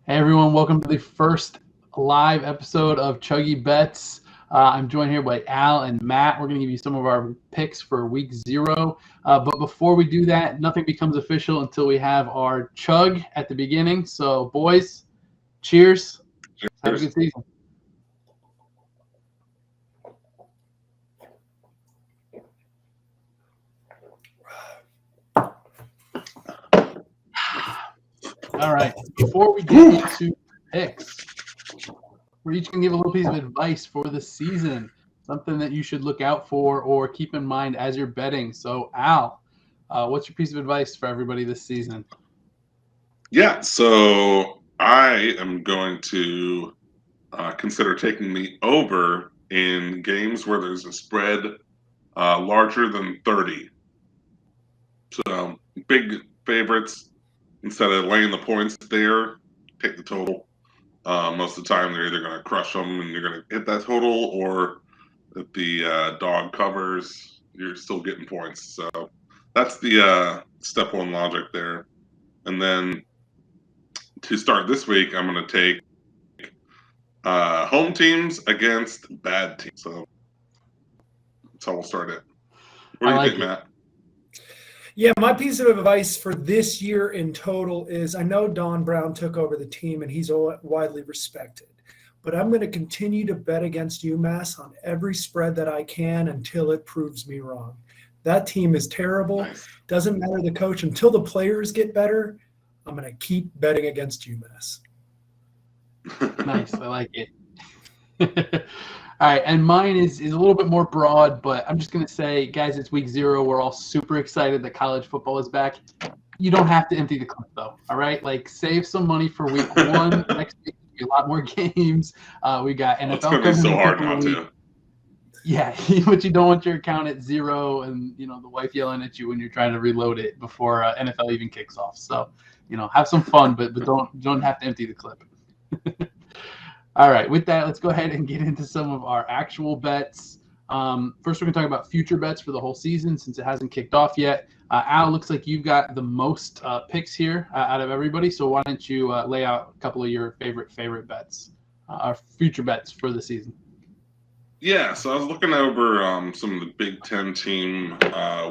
Hey everyone, welcome to the first live episode of ChuggieBets. I'm joined here by Al and Matt. We're going to give you some of our picks for week 0. But before we do that, nothing becomes official until we have our chug at the beginning. So boys, cheers. Have a good season. All right, before we get into picks, we're each going to give a little piece of advice for the season, something that you should look out for or keep in mind as you're betting. So, Al, what's your piece of advice for everybody this season? Yeah, so I am going to consider taking the over in games where there's a spread larger than 30. So big favorites, instead of laying the points there, take the total. Most of the time, they're either going to crush them and you're going to hit that total, or if the dog covers, you're still getting points. So that's the step one logic there. And then to start this week, I'm going to take home teams against bad teams. So that's how we'll start it. What do you think, Matt? Yeah, my piece of advice for this year in total is, I know Don Brown took over the team and he's widely respected, but I'm going to continue to bet against UMass on every spread that I can until it proves me wrong. That team is terrible. Nice. Doesn't matter the coach. Until the players get better, I'm going to keep betting against UMass. Nice, I like it. All right, and mine is a little bit more broad, but I'm just going to say, guys, it's week 0. We're all super excited that college football is back. You don't have to empty the clip, though, all right? Like, save some money for week 1. Next week, a lot more games. We got NFL. It's going to be so hard not to. Yeah, but you don't want your account at 0 and, the wife yelling at you when you're trying to reload it before NFL even kicks off. So, have some fun, but don't have to empty the clip. All right, with that, let's go ahead and get into some of our actual bets. First, we're going to talk about future bets for the whole season since it hasn't kicked off yet. Al, looks like you've got the most picks here out of everybody, so why don't you lay out a couple of your favorite bets, our future bets for the season? Yeah, so I was looking over some of the Big Ten team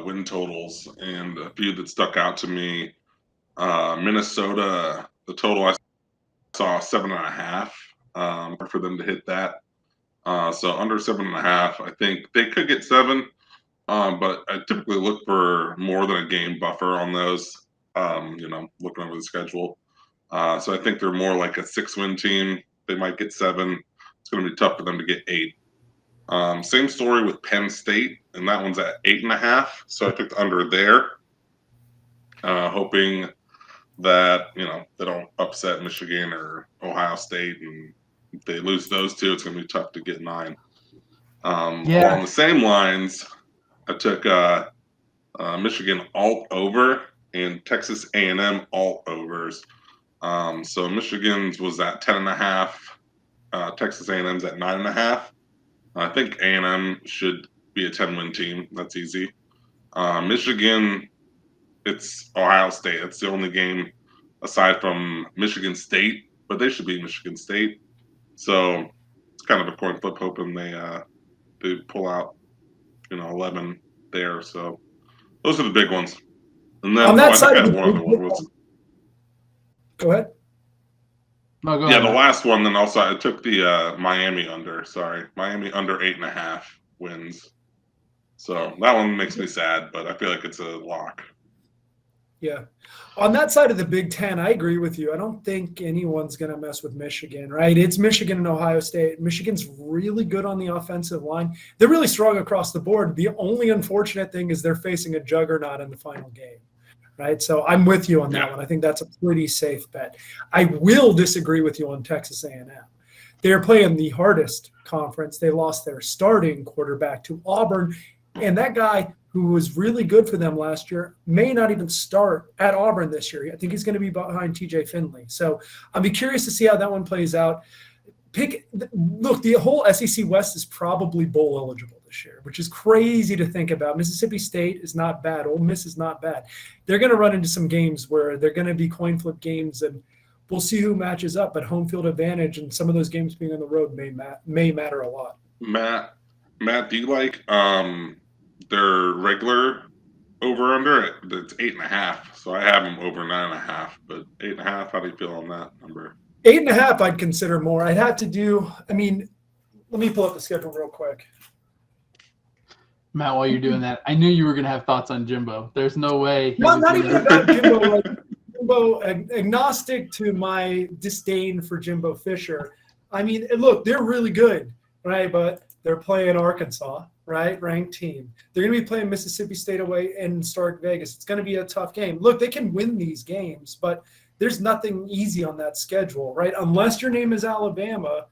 win totals, and a few that stuck out to me. Minnesota, the total I saw 7.5. For them to hit that. So under 7.5, I think they could get 7. But I typically look for more than a game buffer on those, looking over the schedule. So I think they're more like a 6-win team. They might get 7. It's going to be tough for them to get 8. Same story with Penn State, and that one's at 8.5. So I took the under there, hoping that, they don't upset Michigan or Ohio State, and if they lose those two, it's going to be tough to get 9. Along the same lines, I took Michigan alt over and Texas A&M alt overs. So Michigan's was at 10.5. Texas A&M's at 9.5. I think A&M should be a 10-win team. That's easy. Michigan, it's Ohio State. It's the only game aside from Michigan State, but they should be Michigan State. So it's kind of a coin flip, hoping they pull out, 11 there. So those are the big ones. And then on that side, go ahead. No, go ahead. The last one. Then also I took the Miami under. Sorry, Miami under 8.5 wins. So that one makes me sad, but I feel like it's a lock. Yeah. On that side of the Big Ten, I agree with you. I don't think anyone's going to mess with Michigan, right? It's Michigan and Ohio State. Michigan's really good on the offensive line. They're really strong across the board. The only unfortunate thing is they're facing a juggernaut in the final game, right? So I'm with you on that one. I think that's a pretty safe bet. I will disagree with you on Texas A&M. They're playing the hardest conference. They lost their starting quarterback to Auburn, and that guy – who was really good for them last year, may not even start at Auburn this year. I think he's going to be behind TJ Finley. So I'll be curious to see how that one plays out. Look, the whole SEC West is probably bowl eligible this year, which is crazy to think about. Mississippi State is not bad. Ole Miss is not bad. They're going to run into some games where they're going to be coin flip games, and we'll see who matches up. But home field advantage and some of those games being on the road may matter a lot. Matt, do you like their regular over under? It's 8.5, so I have them over 9.5. But 8.5, how do you feel on that number? 8.5, I'd consider more. I'd have to do. I mean, let me pull up the schedule real quick. Matt, while you're doing that, I knew you were going to have thoughts on Jimbo. There's no way. Not even about Jimbo. Like, Jimbo, agnostic to my disdain for Jimbo Fisher. I mean, look, they're really good, right? But they're playing Arkansas, right? Ranked team. They're going to be playing Mississippi State away in Stark Vegas. It's going to be a tough game. Look, they can win these games, but there's nothing easy on that schedule, right? Unless your name is Alabama,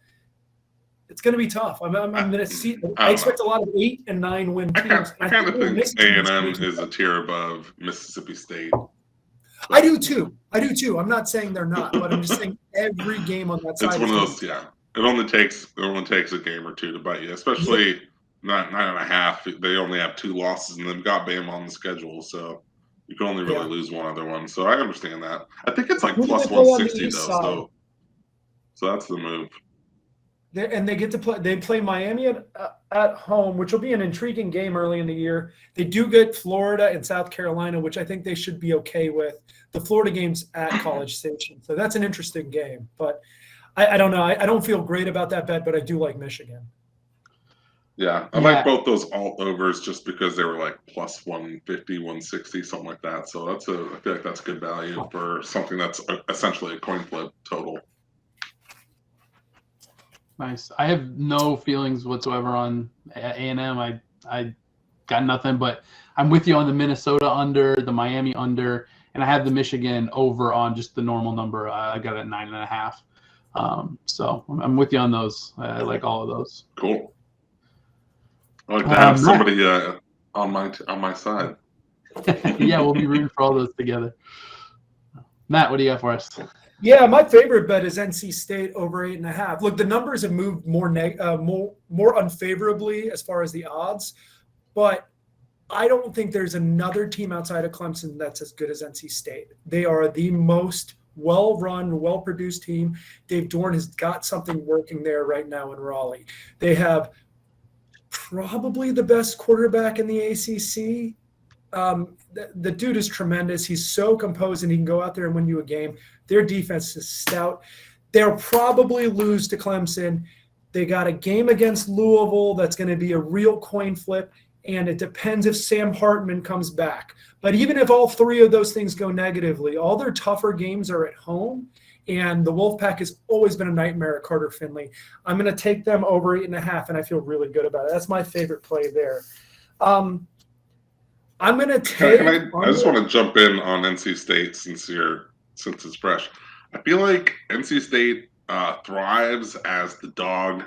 it's going to be tough. I'm going to see. I expect a lot of 8 and 9 win teams. I kind of think A&M is a tier above Mississippi State. I do too. I'm not saying they're not, but I'm just saying every game on that side. It's one of those, yeah. It only takes a game or two to bite you, especially 9.5. They only have 2 losses, and they've got Bama on the schedule, so you can only really lose one other one. So I understand that. I think it's like plus 160 though. So that's the move. And they get to play. They play Miami at home, which will be an intriguing game early in the year. They do get Florida and South Carolina, which I think they should be okay with. The Florida game's at College Station, so that's an interesting game. But I don't know. I don't feel great about that bet, but I do like Michigan. Yeah, I like both those alt overs just because they were like plus 150, 160, something like that. So I feel like that's good value for something that's essentially a coin flip total. Nice. I have no feelings whatsoever on A&M. I got nothing, but I'm with you on the Minnesota under, the Miami under, and I have the Michigan over on just the normal number. I got it at 9.5. So I'm with you on those. I like all of those. Cool. I like to have somebody on my side. Yeah, we'll be rooting for all those together. Matt, what do you got for us? Yeah, my favorite bet is NC State over 8.5. Look, the numbers have moved more unfavorably as far as the odds, but I don't think there's another team outside of Clemson that's as good as NC State. They are the most well-run, well-produced team. Dave Dorn has got something working there right now in Raleigh. They have probably the best quarterback in the ACC. The dude is tremendous. He's so composed, and he can go out there and win you a game. Their defense is stout. They'll probably lose to Clemson. They got a game against Louisville that's going to be a real coin flip, and it depends if Sam Hartman comes back. But even if all 3 of those things go negatively, all their tougher games are at home, and the Wolfpack has always been a nightmare at Carter Finley. I'm going to take them over 8.5, and I feel really good about it. That's my favorite play there. I'm going to take. I just want to jump in on NC State since it's fresh. I feel like NC State thrives as the dog.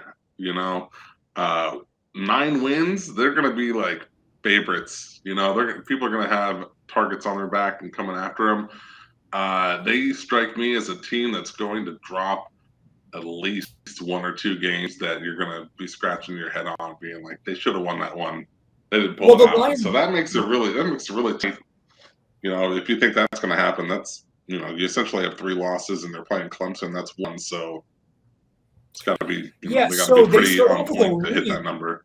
9 wins, they're going to be like favorites. People are going to have targets on their back and coming after them. They strike me as a team that's going to drop at least 1 or 2 games that you're going to be scratching your head on, being like, they should have won that one. They didn't pull it out. So that makes it really tough. If you think that's going to happen, that's, you essentially have 3 losses and they're playing Clemson. That's 1. So it's got to be, they got to be pretty on point to hit that number.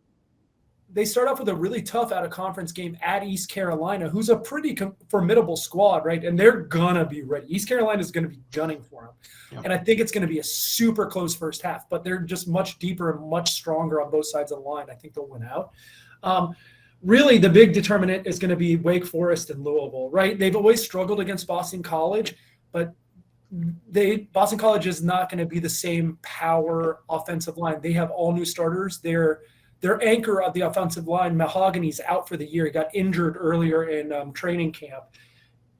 They start off with a really tough out-of-conference game at East Carolina, who's a pretty formidable squad, right? And they're going to be ready. East Carolina is going to be gunning for them. Yep. And I think it's going to be a super close first half, but they're just much deeper and much stronger on both sides of the line. I think they'll win out. Really, the big determinant is going to be Wake Forest and Louisville, right? They've always struggled against Boston College, but Boston College is not going to be the same power offensive line. They have all new starters. Their anchor of the offensive line, Mahogany's out for the year. He got injured earlier in training camp.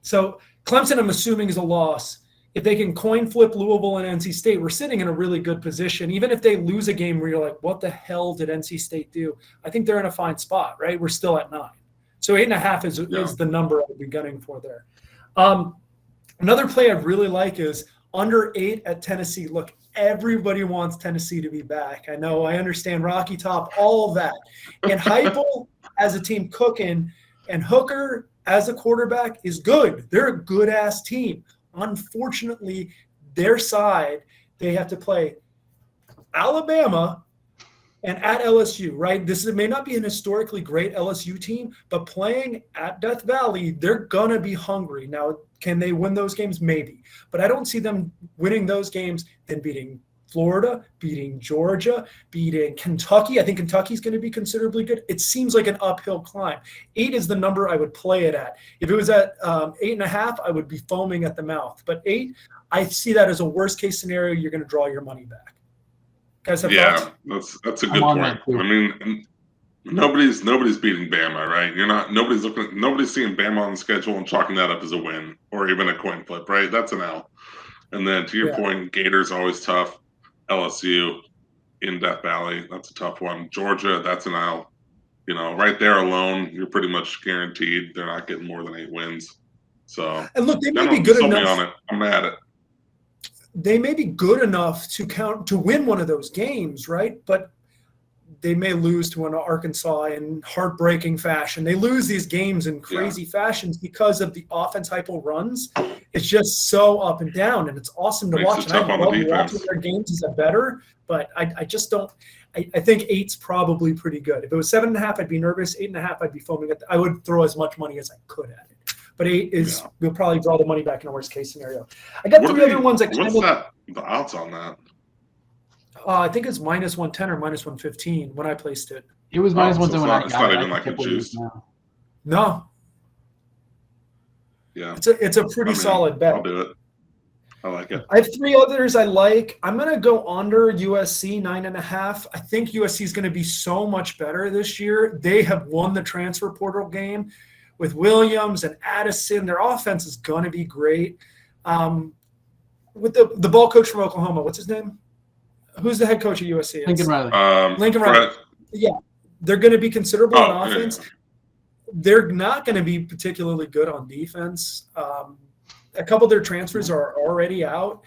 So Clemson, I'm assuming, is a loss. If they can coin flip Louisville and NC State, we're sitting in a really good position. Even if they lose a game where you're like, what the hell did NC State do? I think they're in a fine spot, right? We're still at 9. So 8.5 is the number I'd be gunning for there. Another play I really like is under 8 at Tennessee. Look, everybody wants Tennessee to be back. I know, I understand Rocky Top, all of that. And Heupel as a team cooking, and Hooker as a quarterback is good. They're a good-ass team. Unfortunately, their side, they have to play Alabama and at LSU, right? This may not be an historically great LSU team, but playing at Death Valley, they're going to be hungry. Now, can they win those games? Maybe. But I don't see them winning those games and beating Florida, beating Georgia, beating Kentucky. I think Kentucky's going to be considerably good. It seems like an uphill climb. 8 is the number I would play it at. If it was at 8.5, I would be foaming at the mouth. But 8, I see that as a worst-case scenario. You're going to draw your money back. Guys have thoughts? That's a good point. I mean, nobody's beating Bama, right? Nobody's seeing Bama on the schedule and chalking that up as a win or even a coin flip, right? That's an L. And then to your point, Gators always tough. LSU in Death Valley, that's a tough one. Georgia, that's an L. Right there alone, you're pretty much guaranteed they're not getting more than 8 wins. So, and look, they may be good enough. Me on it. I'm at it. They may be good enough to win one of those games, right? But they may lose to an Arkansas in heartbreaking fashion. They lose these games in crazy fashions because of the offense hypo runs. It's just so up and down, and it's awesome to watch. And I love watching their games as a bettor, but I just don't. I think 8's probably pretty good. If it was 7.5, I'd be nervous. 8.5, I'd be foaming at. I would throw as much money as I could at it. But 8 is we'll probably draw the money back in a worst case scenario. I got 3 other ones. What's that? The odds on that? I think it's -110 or -115 when I placed it. It was -110 when I got it. It's not even like a juice. No. Yeah. It's a pretty solid bet. I'll do it. I like it. I have 3 others I like. I'm going to go under USC 9.5. I think USC is going to be so much better this year. They have won the transfer portal game with Williams and Addison. Their offense is going to be great. With the ball coach from Oklahoma, what's his name? Who's the head coach at USC? Lincoln Riley. Lincoln Riley. Yeah, they're going to be considerable on offense. Yeah. They're not going to be particularly good on defense. A couple of their transfers are already out.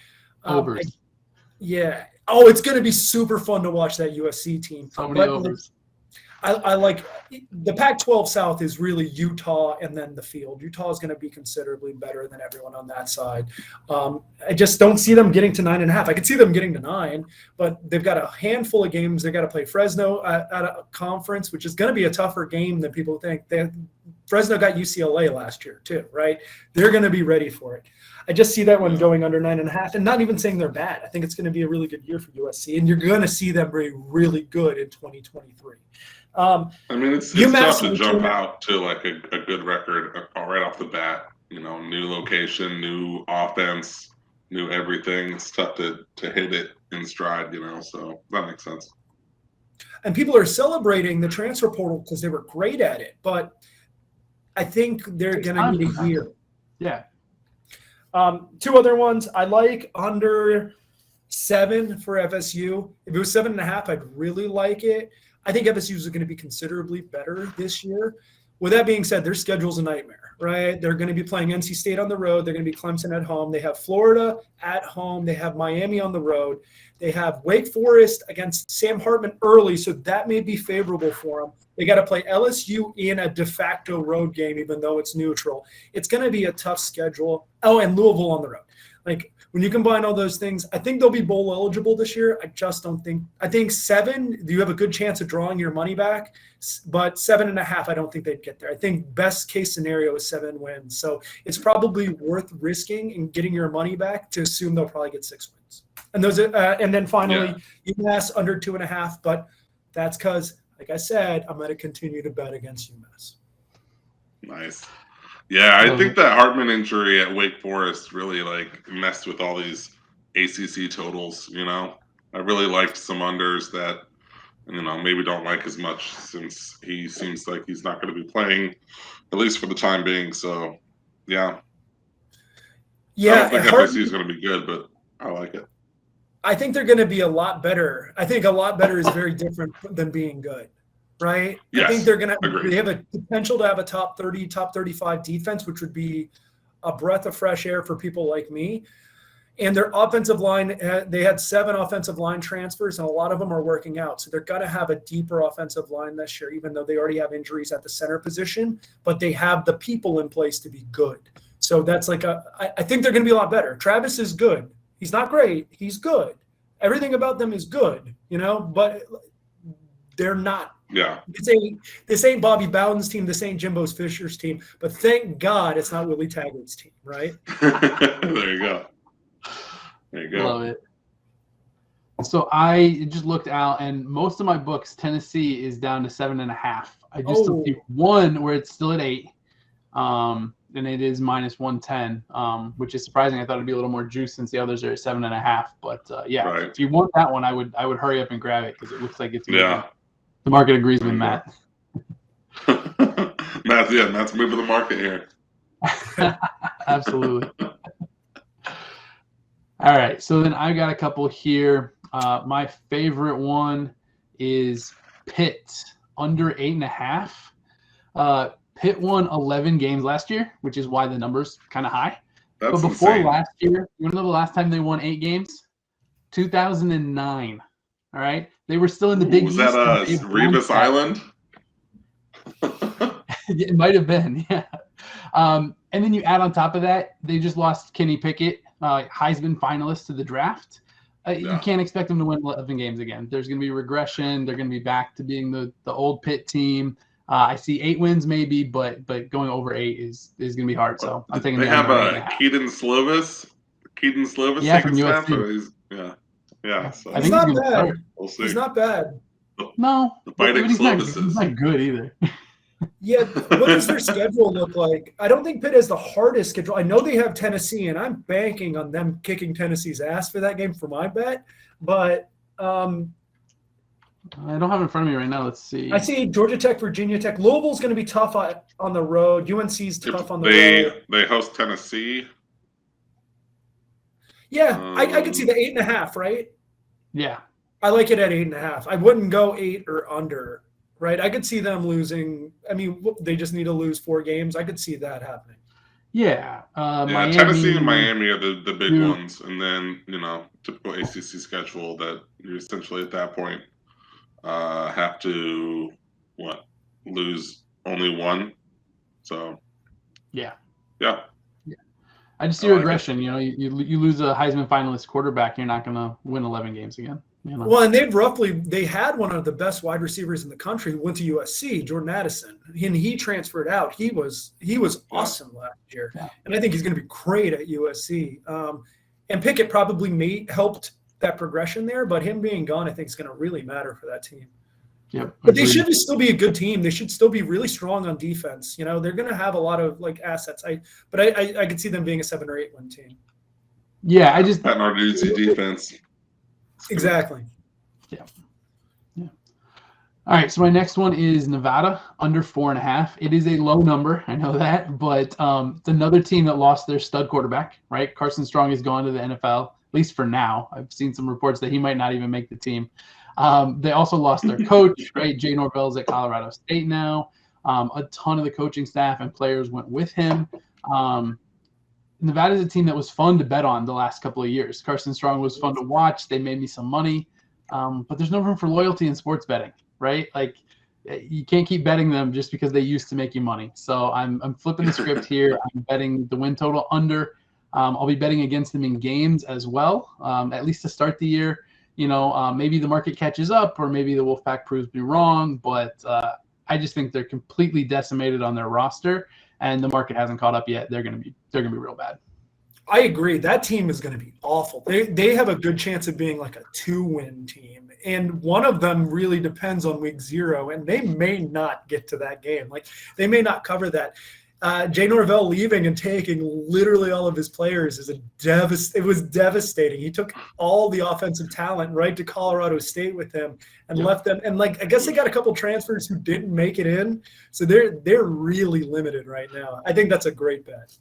Yeah. Oh, it's going to be super fun to watch that USC team. So many overs. I like the Pac-12 South is really Utah and then the field. Utah is going to be considerably better than everyone on that side. I just don't see them getting to 9.5. I could see them getting to 9, but they've got a handful of games. They've got to play Fresno at a conference, which is going to be a tougher game than people think. Fresno got UCLA last year too, right? They're going to be ready for it. I just see that one going under 9.5, and not even saying they're bad. I think it's going to be a really good year for USC, and you're going to see them be really good in 2023. I mean, it's tough to jump out to like a good record right off the bat. New location, new offense, new everything. It's tough to hit it in stride, so that makes sense. And people are celebrating the transfer portal because they were great at it, but I think they're going to need a year. Yeah. 2 other ones I like under 7 for FSU. If it was 7.5, I'd really like it. I think FSU is going to be considerably better this year. With that being said, their schedule's a nightmare, right? They're going to be playing NC State on the road. They're going to be Clemson at home. They have Florida at home. They have Miami on the road. They have Wake Forest against Sam Hartman early, so that may be favorable for them. They got to play LSU in a de facto road game, even though it's neutral. It's going to be a tough schedule. Oh, and Louisville on the road. Like, when you combine all those things, I think they'll be bowl eligible this year. I just don't think – I think 7, you have a good chance of drawing your money back, but 7.5, I don't think they'd get there. I think best case scenario is 7 wins. So it's probably worth risking and getting your money back to assume they'll probably get 6 wins. And those, and then finally, UMass under 2.5, but that's because, like I said, I'm going to continue to bet against UMass. Nice. Yeah, I think that Hartman injury at Wake Forest really messed with all these ACC totals. I really liked some unders that maybe don't like as much since he seems like he's not going to be playing, at least for the time being. So, yeah. Yeah, I don't think FSU is going to be good, but I like it. I think they're going to be a lot better. I think a lot better is very different than being good. Right? Yes, I think they have a potential to have a top 30, top 35 defense, which would be a breath of fresh air for people like me. And their offensive line, they had 7 offensive line transfers, and a lot of them are working out. So they're going to have a deeper offensive line this year, even though they already have injuries at the center position, but they have the people in place to be good. So that's I think they're going to be a lot better. Travis is good. He's not great. He's good. Everything about them is good, but they're not. Yeah. This ain't Bobby Bowden's team. This ain't Jimbo Fisher's team. But thank God it's not Willie Taggart's team, right? There you go. Love it. So I just looked out, and most of my books, Tennessee is down to 7.5. I just took one where it's still at 8, and it is minus 110, which is surprising. I thought it'd be a little more juice since the others are at 7.5. But right. If you want that one, I would hurry up and grab it because it looks like it's moving. The market agrees with Matt. Matt's moving the market here. Absolutely. All right, so then I got a couple here. My favorite one is Pitt under 8.5. Pitt won 11 games last year, which is why the number's kind of high. That's but before insane. last year, you know the last time they won 8 games? 2009. All right, they were still in the Big East. Was that Rebus Island? It might have been, yeah. And then you add on top of that, they just lost Kenny Pickett, Heisman finalist to the draft. You can't expect them to win 11 games again. There's going to be regression. They're going to be back to being the old Pitt team. I see 8 wins maybe, but going over 8 is going to be hard. So I'm thinking they have Keaton Slovis. Yeah, from USC. So he's not bad. We'll see. He's not bad. No, but he's not good either. Yeah, what does their schedule look like? I don't think Pitt has the hardest schedule. I know they have Tennessee, and I'm banking on them kicking Tennessee's ass for that game for my bet. But I don't have it in front of me right now. Let's see. I see Georgia Tech, Virginia Tech. Louisville's going to be tough on the road. UNC's tough on the road. They host Tennessee. Yeah, I could see the 8.5, right? Yeah. I like it at 8.5. I wouldn't go 8 or under, right? I could see them losing. I mean, they just need to lose 4 games. I could see that happening. Yeah. Miami, Tennessee and Miami are the big ones. And then, typical ACC schedule that you essentially at that point have to, lose only 1. So, yeah. I just see regression. You lose a Heisman finalist quarterback, you're not going to win 11 games again. Well, and they had one of the best wide receivers in the country who went to USC, Jordan Addison, and he transferred out. He was awesome last year, and I think he's going to be great at USC. And Pickett probably helped that progression there, but him being gone, I think, is going to really matter for that team. Yep. But they should still be a good team. They should still be really strong on defense. They're going to have a lot of assets. I could see them being a 7 or 8 win team. Yeah, I just Pat Narduzzi defense. Exactly. Yeah. All right, so my next one is Nevada under 4.5. It is a low number, I know that, but it's another team that lost their stud quarterback. Right, Carson Strong has gone to the NFL, at least for now. I've seen some reports that he might not even make the team. They also lost their coach, right? Jay Norvell's at Colorado State now. A ton of the coaching staff and players went with him. Nevada is a team that was fun to bet on the last couple of years. Carson Strong was fun to watch. They made me some money. But there's no room for loyalty in sports betting, right? Like, you can't keep betting them just because they used to make you money. So I'm flipping the script here. I'm betting the win total under. I'll be betting against them in games as well, at least to start the year. Maybe the market catches up, or maybe the Wolfpack proves me wrong, but I just think they're completely decimated on their roster, and the market hasn't caught up yet. They're gonna be real bad. I agree. That team is going to be awful. They have a good chance of being like a 2-win team, and one of them really depends on week 0, and they may not get to that game. Like, they may not cover that. Jay Norvell leaving and taking literally all of his players it was devastating. He took all the offensive talent right to Colorado State with him and left them. And I guess they got a couple transfers who didn't make it in. So they're really limited right now. I think that's a great bet.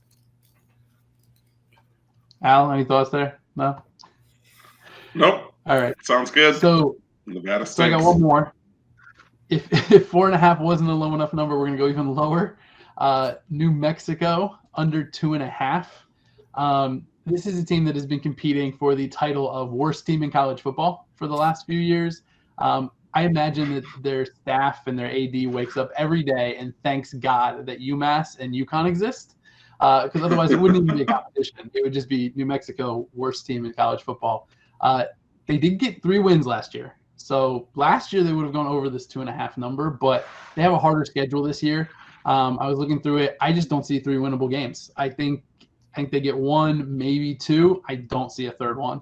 Al, any thoughts there? No? Nope. All right. Sounds good. So Nevada stinks. So I got one more. If 4.5 wasn't a low enough number, we're going to go even lower. New Mexico under 2.5. This is a team that has been competing for the title of worst team in college football for the last few years. I imagine that their staff and their AD wakes up every day and thanks God that UMass and UConn exist. because otherwise it wouldn't even be a competition. It would just be New Mexico, worst team in college football. They did get 3 wins last year. So last year they would have gone over this 2.5 number, but they have a harder schedule this year. I was looking through it. I just don't see 3 winnable games. I think they get 1, maybe 2. I don't see a third one.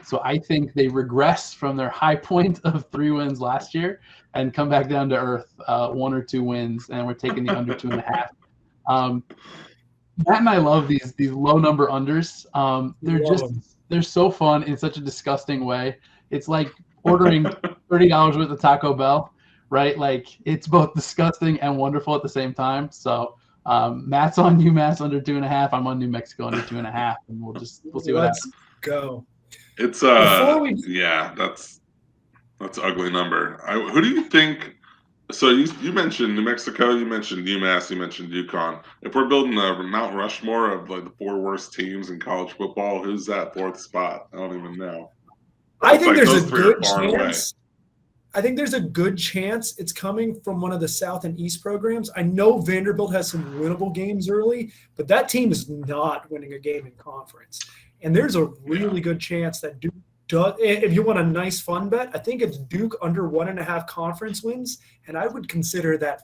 So I think they regress from their high point of 3 wins last year and come back down to earth, 1 or 2 wins, and we're taking the under 2.5. Matt and I love these low number unders. They're so fun in such a disgusting way. It's like ordering $30 worth of Taco Bell, right? Like it's both disgusting and wonderful at the same time. So Matt's on UMass under 2.5. I'm on New Mexico under 2.5, and we'll see what happens. Let's go. It's that's an ugly number. Who do you think? So you mentioned New Mexico, you mentioned UMass, you mentioned UConn. If we're building a Mount Rushmore of like the 4 worst teams in college football, who's that 4th spot? I don't even know. I think there's a good chance. I think there's a good chance it's coming from one of the South and East programs. I know Vanderbilt has some winnable games early, but that team is not winning a game in conference. And there's a really good chance that Duke does. If you want a nice fun bet, I think it's Duke under 1.5 conference wins, and I would consider that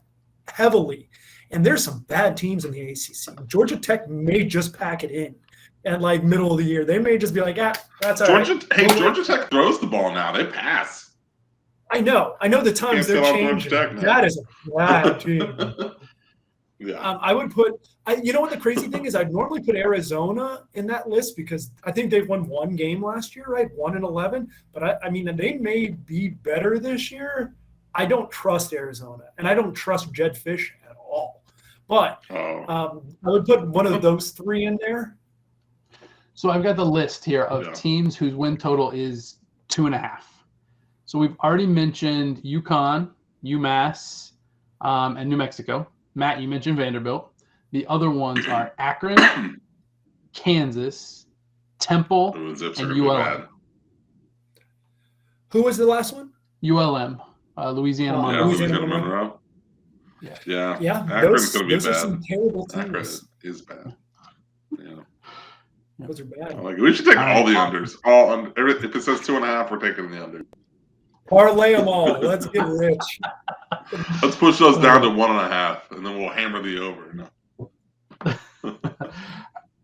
heavily. And there's some bad teams in the ACC. Georgia Tech may just pack it in at like middle of the year. They may just be like, that's all right. Hey, Georgia Tech throws the ball now. They pass. I know the times they're changing. That is a bad team. Yeah. I would put – you know what the crazy thing is? I'd normally put Arizona in that list because I think they've won 1 game last year, right? 1-11. But, I mean, they may be better this year. I don't trust Arizona, and I don't trust Jed Fish at all. But I would put one of those 3 in there. So I've got the list here of teams whose win total is 2.5. So we've already mentioned UConn, UMass, and New Mexico. Matt, you mentioned Vanderbilt. The other ones are Akron, Kansas, Temple, and ULM. Who was the last one? ULM, Louisiana Monroe. Louisiana Monroe. Yeah. Akron's going to be bad. Those are some terrible teams. Akron is bad. Yeah. Those are bad. We should take all the unders. If it says 2.5, we're taking the under. Parlay them all. Let's get rich. Let's push those down to 1.5, and then we'll hammer the over. No.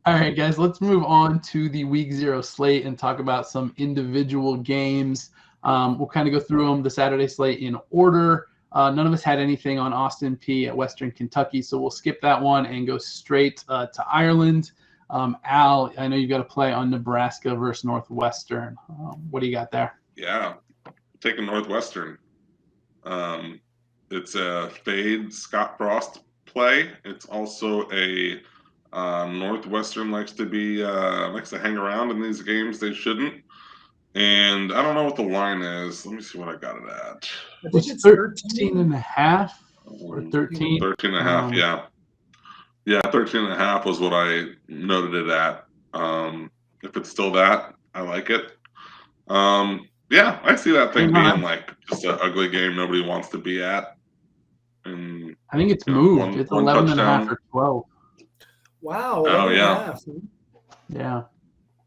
All right, guys, let's move on to the Week 0 slate and talk about some individual games. We'll kind of go through them, the Saturday slate in order. None of us had anything on Austin Peay at Western Kentucky, so we'll skip that one and go straight to Ireland. Al, I know you got to play on Nebraska versus Northwestern. What do you got there? Yeah, taking Northwestern. It's a fade Scott Frost play. It's also a Northwestern likes to hang around in these games. They shouldn't. And I don't know what the line is. Let me see what I got it at. It's 13.5 or 13. 13.5, yeah. Yeah, 13.5 was what I noted it at. If it's still that, I like it. Yeah, I see that thing being like just an ugly game nobody wants to be at. And I think it's moved. It's 11.5 or 12. Wow. Oh, yeah. Yeah.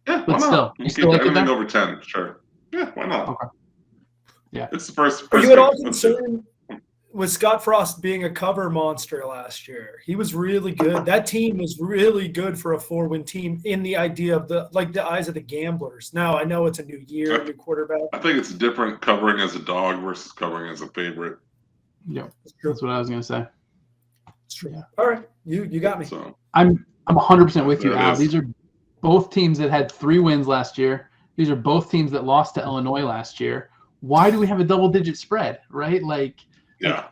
Yeah, but still, you still like anything over 10, sure. Yeah, why not? Okay. Yeah. It's the first Are you at all concerned with Scott Frost being a cover monster last year? He was really good. That team was really good for a 4-win team in the idea of the eyes of the gamblers. Now, I know it's a new year, new quarterback. I think it's different covering as a dog versus covering as a favorite. Yeah, that's what I was going to say. It's true. Yeah. All right, you got me. So, I'm 100% with you, Al. These are both teams that had 3 wins last year. These are both teams that lost to Illinois last year. Why do we have a double-digit spread, right? Yeah.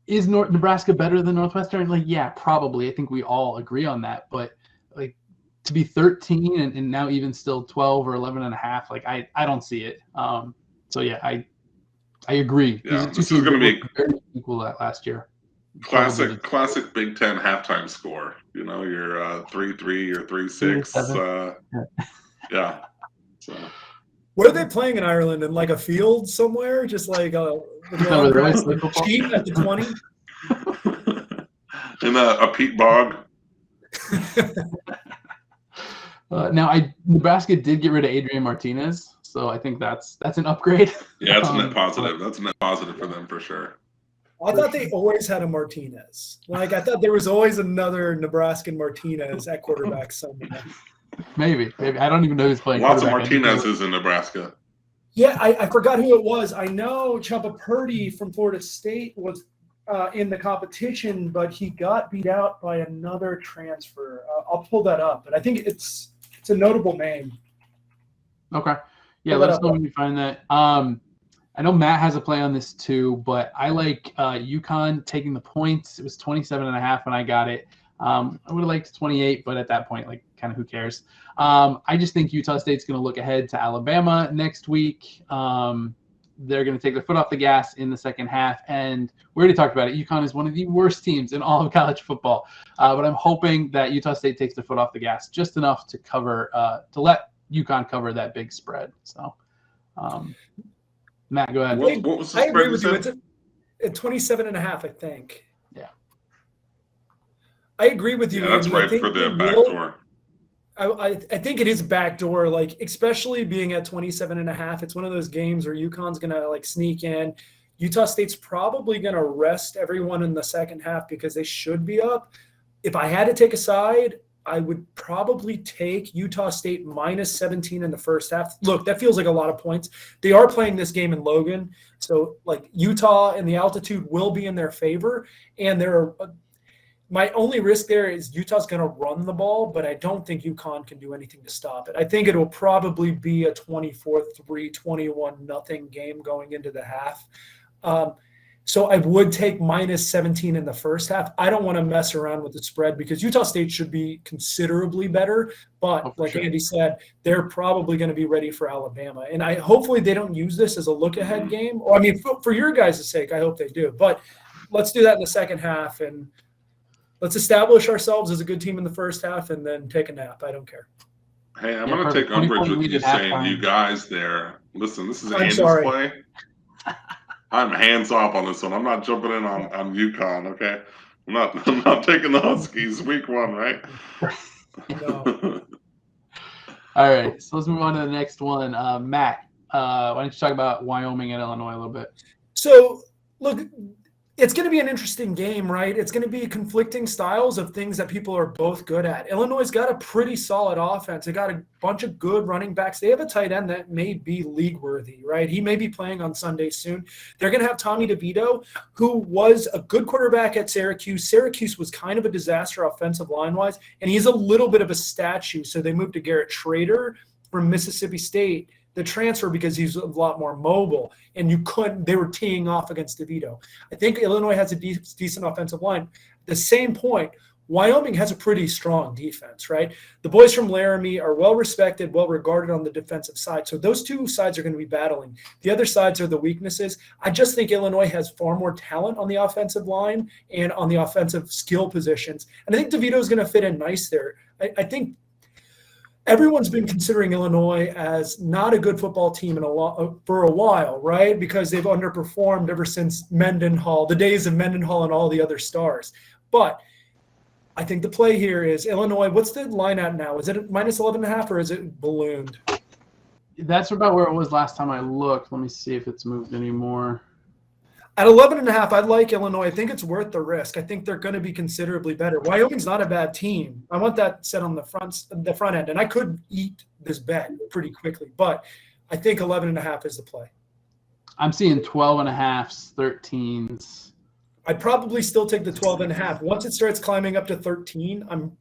Is Nebraska better than Northwestern? Yeah, probably. I think we all agree on that. But to be 13 and now even still 12 or 11.5, I don't see it. So yeah, I agree. Yeah, this is going to be very equal last year. Classic Big Ten halftime score. You know, your 3-3, your 3-6. Yeah. So. Where are they playing in Ireland? In a field somewhere? Just cheap at the 20? In a peat bog. Now, Nebraska did get rid of Adrian Martinez, so I think that's an upgrade. Yeah, it's a net positive. That's a net positive for them for sure. I thought they always had a Martinez. Like, I thought there was always another Nebraskan Martinez at quarterback somewhere. Maybe. I don't even know who's playing. Lots of Martinez's in Nebraska. Yeah, I forgot who it was. I know Chubba Purdy from Florida State was in the competition, but he got beat out by another transfer. I'll pull that up, but I think it's a notable name. Okay. Yeah, let us know when you find that. I know Matt has a play on this too, but I like UConn taking the points. It was 27.5 when I got it. I would have liked 28, but at that point, like, kind of who cares? I just think Utah State's going to look ahead to Alabama next week. They're going to take their foot off the gas in the second half. And we already talked about it. UConn is one of the worst teams in all of college football. But I'm hoping that Utah State takes their foot off the gas just enough to cover, to let UConn cover that big spread. So, Matt, go ahead. What was the I spread agree with you. said? It's 27.5, I think. Yeah. I agree with you. Yeah, that's right for the back door. I think it is backdoor, like, especially being at 27.5. It's one of those games where UConn's going to, like, sneak in. Utah State's probably going to rest everyone in the second half because they should be up. If I had to take a side, I would probably take Utah State minus 17 in the first half. Look, that feels like a lot of points. They are playing this game in Logan, so, like, Utah and the altitude will be in their favor, and my only risk there is Utah's going to run the ball, but I don't think UConn can do anything to stop it. I think it will probably be a 24-3, 21-0 game going into the half. So I would take minus 17 in the first half. I don't want to mess around with the spread because Utah State should be considerably better. But like Andy said, they're probably going to be ready for Alabama. And hopefully they don't use this as a look-ahead game. Or, I mean, for your guys' sake, I hope they do. But let's do that in the second half and let's establish ourselves as a good team in the first half and then take a nap. I don't care. Hey, I'm going to take umbrage with you saying you guys there. Listen, this is Andy's play. I'm hands off on this one. I'm not jumping in on UConn, okay? I'm not taking the Huskies week one, right? No. All right, so let's move on to the next one. Matt, why don't you talk about Wyoming and Illinois a little bit? So, look, it's going to be an interesting game, right? It's going to be conflicting styles of things that people are both good at. Illinois got a pretty solid offense. They got a bunch of good running backs. They have a tight end that may be league-worthy, right? He may be playing on Sunday soon. They're going to have Tommy DeVito, who was a good quarterback at Syracuse. Syracuse was kind of a disaster offensive line-wise, and he's a little bit of a statue. So they moved to Garrett Schrader from Mississippi State, the transfer, because he's a lot more mobile, and they were teeing off against DeVito. I think Illinois has a decent offensive line. At the same point, Wyoming has a pretty strong defense, right? The boys from Laramie are well-respected, well-regarded on the defensive side. So those two sides are going to be battling. The other sides are the weaknesses. I just think Illinois has far more talent on the offensive line and on the offensive skill positions. And I think DeVito is going to fit in nice there. I think everyone's been considering Illinois as not a good football team for a while, right? Because they've underperformed ever since Mendenhall, the days of Mendenhall and all the other stars. But I think the play here is Illinois. What's the line at now? Is it minus 11.5 or is it ballooned? That's about where it was last time I looked. Let me see if it's moved anymore. At 11.5, I like Illinois. I think it's worth the risk. I think they're going to be considerably better. Wyoming's not a bad team. I want that set on the front end, and I could eat this bet pretty quickly, but I think 11.5 is the play. I'm seeing 12.5s, 13s. I'd probably still take the 12.5. Once it starts climbing up to 13, I'm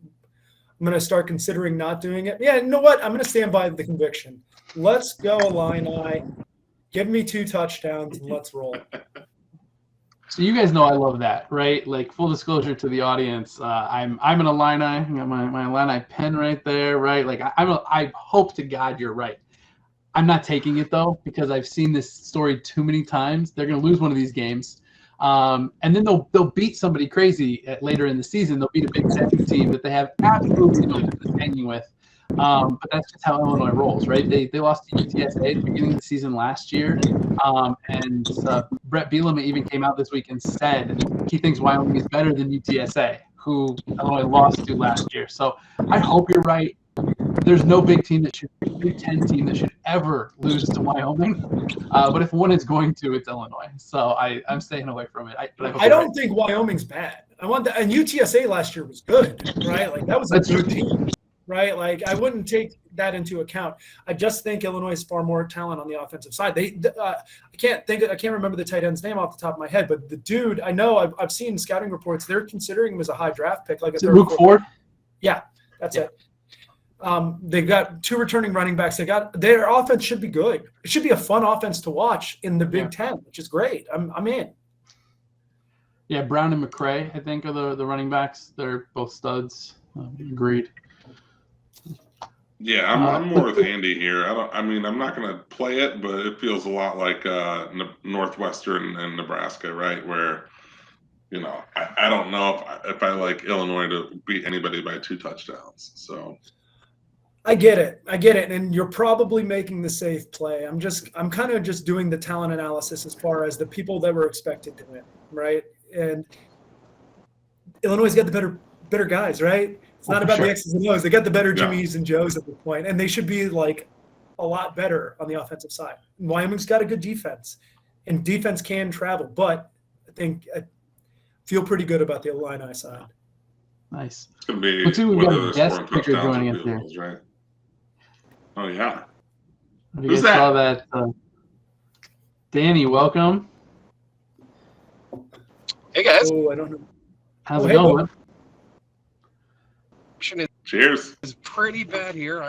going to start considering not doing it. Yeah, you know what? I'm going to stand by the conviction. Let's go, Illini. Give me 2 touchdowns and let's roll. So you guys know I love that, right? Like, full disclosure to the audience, I'm an Illini. I got my Illini pen right there, right? Like, I hope to God you're right. I'm not taking it, though, because I've seen this story too many times. They're going to lose one of these games. And then they'll beat somebody crazy later in the season. They'll beat a Big Ten team that they have absolutely no business hanging with. But that's just how Illinois rolls, right? They lost to UTSA at the beginning of the season last year. And Brett Bielema even came out this week and said he thinks Wyoming is better than UTSA. who Illinois lost to last year. So I hope you're right. There's no Big Ten team that should ever lose to Wyoming. But if one is going to, it's Illinois. So I'm staying away from it. I don't think Wyoming's bad. I want that. And UTSA last year was good, right? Like that was a good team, right? Like I wouldn't take that into account. I just think Illinois has far more talent on the offensive side. I can't remember the tight end's name off the top of my head, but the dude, I know I've seen scouting reports. They're considering him as a high draft pick, like a third. Luke Ford? Yeah, that's it. They've got 2 returning running backs. Their offense should be good. It should be a fun offense to watch in the Big Ten, which is great. I'm in. Yeah, Brown and McCray, I think, are the running backs. They're both studs. Agreed. Yeah, I'm more with Andy here. I'm not going to play it, but it feels a lot like Northwestern and Nebraska, right? Where, I don't know if I like Illinois to beat anybody by 2 touchdowns. So I get it, and you're probably making the safe play. I'm kind of just doing the talent analysis as far as the people that were expected to win, right? And Illinois got the better guys, right? It's not about the X's and O's. They got the better Jimmys and Joes at the point, and they should be like a lot better on the offensive side. And Wyoming's got a good defense, and defense can travel, but I feel pretty good about the Illini side. Nice. It's going to be let's see, we've got a guest speaker joining us here. Right? Oh, yeah. Who's that? Saw that. Danny, welcome. Hey, guys. Oh, I don't know. How's it going? Cheers. It's pretty bad here.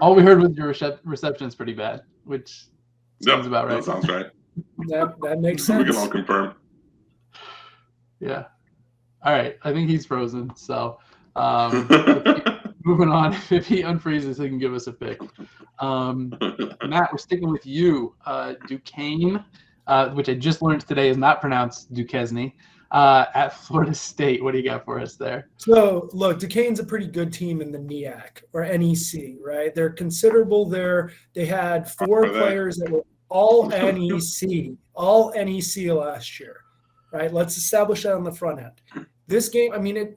All we heard was your reception is pretty bad, which sounds about right. That sounds right. That makes sense. We can all confirm. Yeah. All right. I think he's frozen. So moving on. If he unfreezes, he can give us a pick. Matt, we're sticking with you. Duquesne, which I just learned today is not pronounced Duquesne, at Florida State. What do you got for us there? So, look, Duquesne's a pretty good team in the NEAC or NEC, right? They're considerable there. They had 4 players that were all NEC last year, right? Let's establish that on the front end. This game,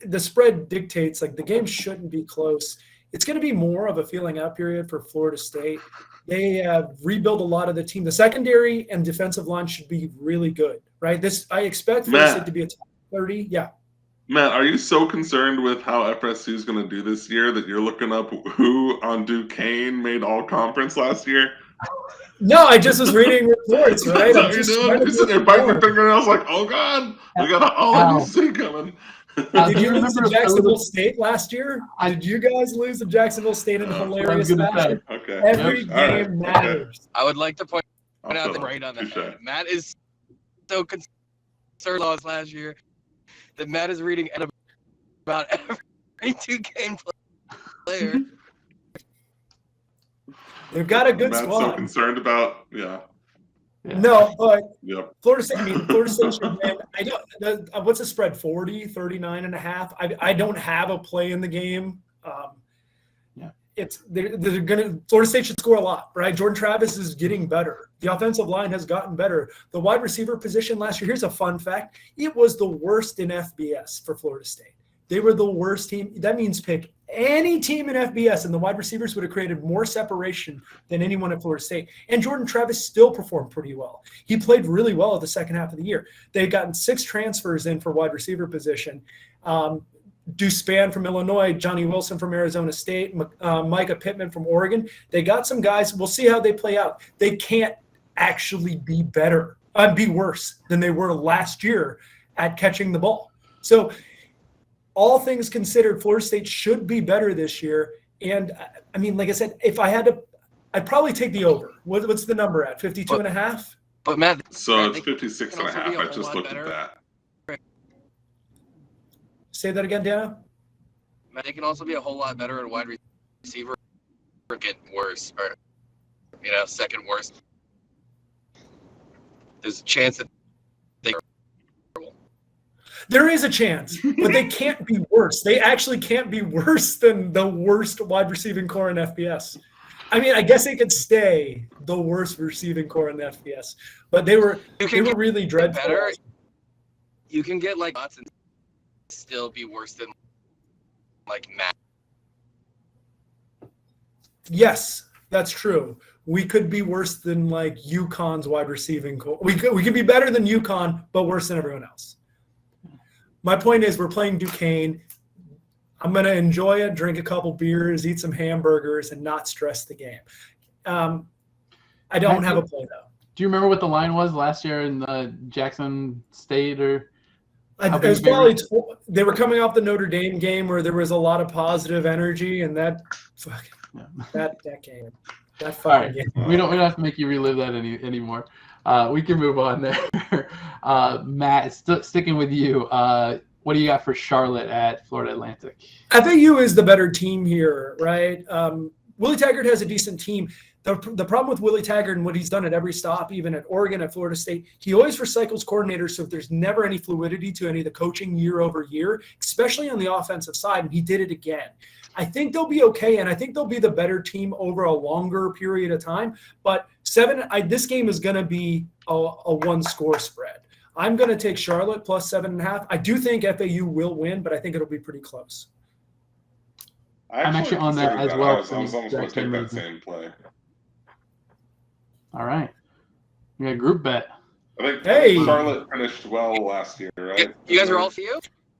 the spread dictates, like, the game shouldn't be close. It's going to be more of a feeling out period for Florida State. They have rebuilt a lot of the team. The secondary and defensive line should be really good, right? I expect Florida State to be a top 30. Yeah. Matt, are you so concerned with how FSU is going to do this year that you're looking up who on Duquesne made all conference last year? No, I just was reading reports, right? You're sitting there biting your fingernails like, oh, God, we got an all-NEC coming. Did you lose to Jacksonville State last year? Did you guys lose to Jacksonville State in a hilarious fashion? Okay. Every game matters. Okay. I would like to point out that right on the head. Matt is so concerned with us last year that Matt is reading about every 2-game player. They've got a good Matt's squad. So concerned about, Yeah. No, but Florida State should win. What's the spread? 40, 39.5. I don't have a play in the game. Florida State should score a lot, right? Jordan Travis is getting better. The offensive line has gotten better. The wide receiver position last year, here's a fun fact. It was the worst in FBS for Florida State. They were the worst team. That means pick any team in FBS, and the wide receivers would have created more separation than anyone at Florida State. And Jordan Travis still performed pretty well. He played really well at the second half of the year. They've gotten 6 transfers in for wide receiver position. Duspan from Illinois, Johnny Wilson from Arizona State, Micah Pittman from Oregon. They got some guys. We'll see how they play out. They can't actually be worse than they were last year at catching the ball. So all things considered, Florida State should be better this year. And like I said, if I had to, I'd probably take the over. What's the number at? 52.5? But Matt, so it's 56.5. I just looked at that. Say that again, Dana. Matt, they can also be a whole lot better at wide receiver or get worse, or second worst. There's a chance that there is a chance, but they can't be worse. They actually can't be worse than the worst wide receiving core in FBS. I guess they could stay the worst receiving core in the FBS, but they were really dreadful. You can get like Watson still be worse than like Matt. Yes, that's true. We could be worse than like UConn's wide receiving core. We could be better than UConn, but worse than everyone else. My point is, we're playing Duquesne. I'm going to enjoy it, drink a couple beers, eat some hamburgers, and not stress the game. I don't have a play, though. Do you remember what the line was last year in Jackson State? Or it was probably they were coming off the Notre Dame game where there was a lot of positive energy, and that game. That fucking game. We don't have to make you relive that anymore. We can move on there. Matt, sticking with you. What do you got for Charlotte at Florida Atlantic? FAU is the better team here, right? Willie Taggart has a decent team. The problem with Willie Taggart and what he's done at every stop, even at Oregon, at Florida State, he always recycles coordinators, so there's never any fluidity to any of the coaching year over year, especially on the offensive side, and he did it again. I think they'll be okay, and I think they'll be the better team over a longer period of time. But this game is going to be a one-score spread. I'm going to take Charlotte plus 7.5. I do think FAU will win, but I think it'll be pretty close. I'm actually on that as well. I was almost going to take that same play. All right. We got a group bet. I think Charlotte finished well last year, right? You guys are all FAU?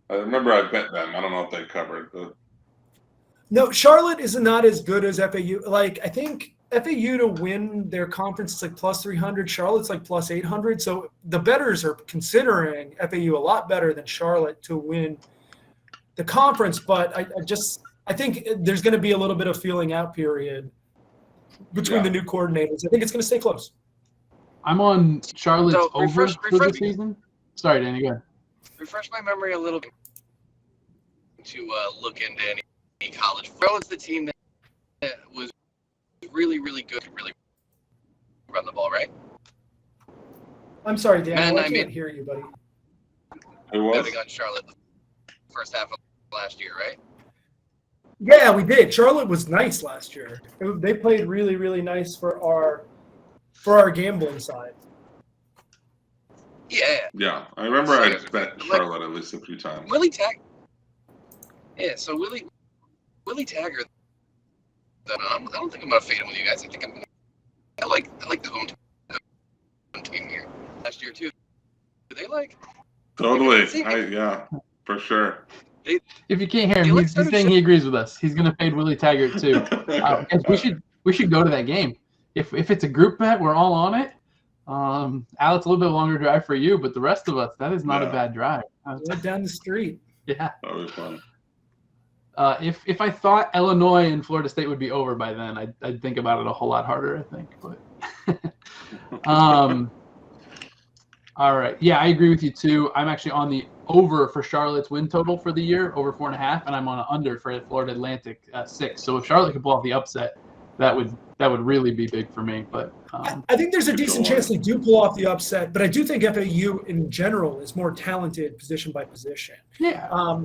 I remember I bet them. I don't know if they covered. But... No, Charlotte is not as good as FAU. Like, I think FAU to win their conference is like plus 300. Charlotte's like plus 800. So the bettors are considering FAU a lot better than Charlotte to win the conference. But I think there's going to be a little bit of feeling out period between the new coordinators. I think it's going to stay close. I'm on Charlotte's over for the season. Sorry, Danny, go ahead. Refresh my memory a little bit to look into any college. Charlotte's the team that was really, really good, really run the ball, right? I'm sorry, Dan. I can't hear you, buddy. Who was? Betting on Charlotte the first half of last year, right? Yeah, we did. Charlotte was nice last year. They played really, really nice for our gambling side. Yeah. Yeah, I remember I bet Charlotte at least a few times. Willie Taggart. Yeah, so Willie Taggart. I don't think I'm gonna fade him with you guys. I like the home team here last year too. Do they like? Totally. Yeah, for sure. If you can't hear him, he's saying he agrees with us. He's gonna fade Willie Taggart too. We should go to that game. If it's a group bet, we're all on it. Alex, a little bit longer drive for you, but the rest of us, that is not a bad drive. Right down the street. Yeah. That was fun. If I thought Illinois and Florida State would be over by then, I'd think about it a whole lot harder, I think. But all right. Yeah, I agree with you too. I'm actually on the over for Charlotte's win total for the year, over 4.5, and I'm on an under for Florida Atlantic 6. So if Charlotte could pull off the upset, that would really be big for me. But I think there's a decent chance they do pull off the upset, but I do think FAU in general is more talented position by position. Yeah.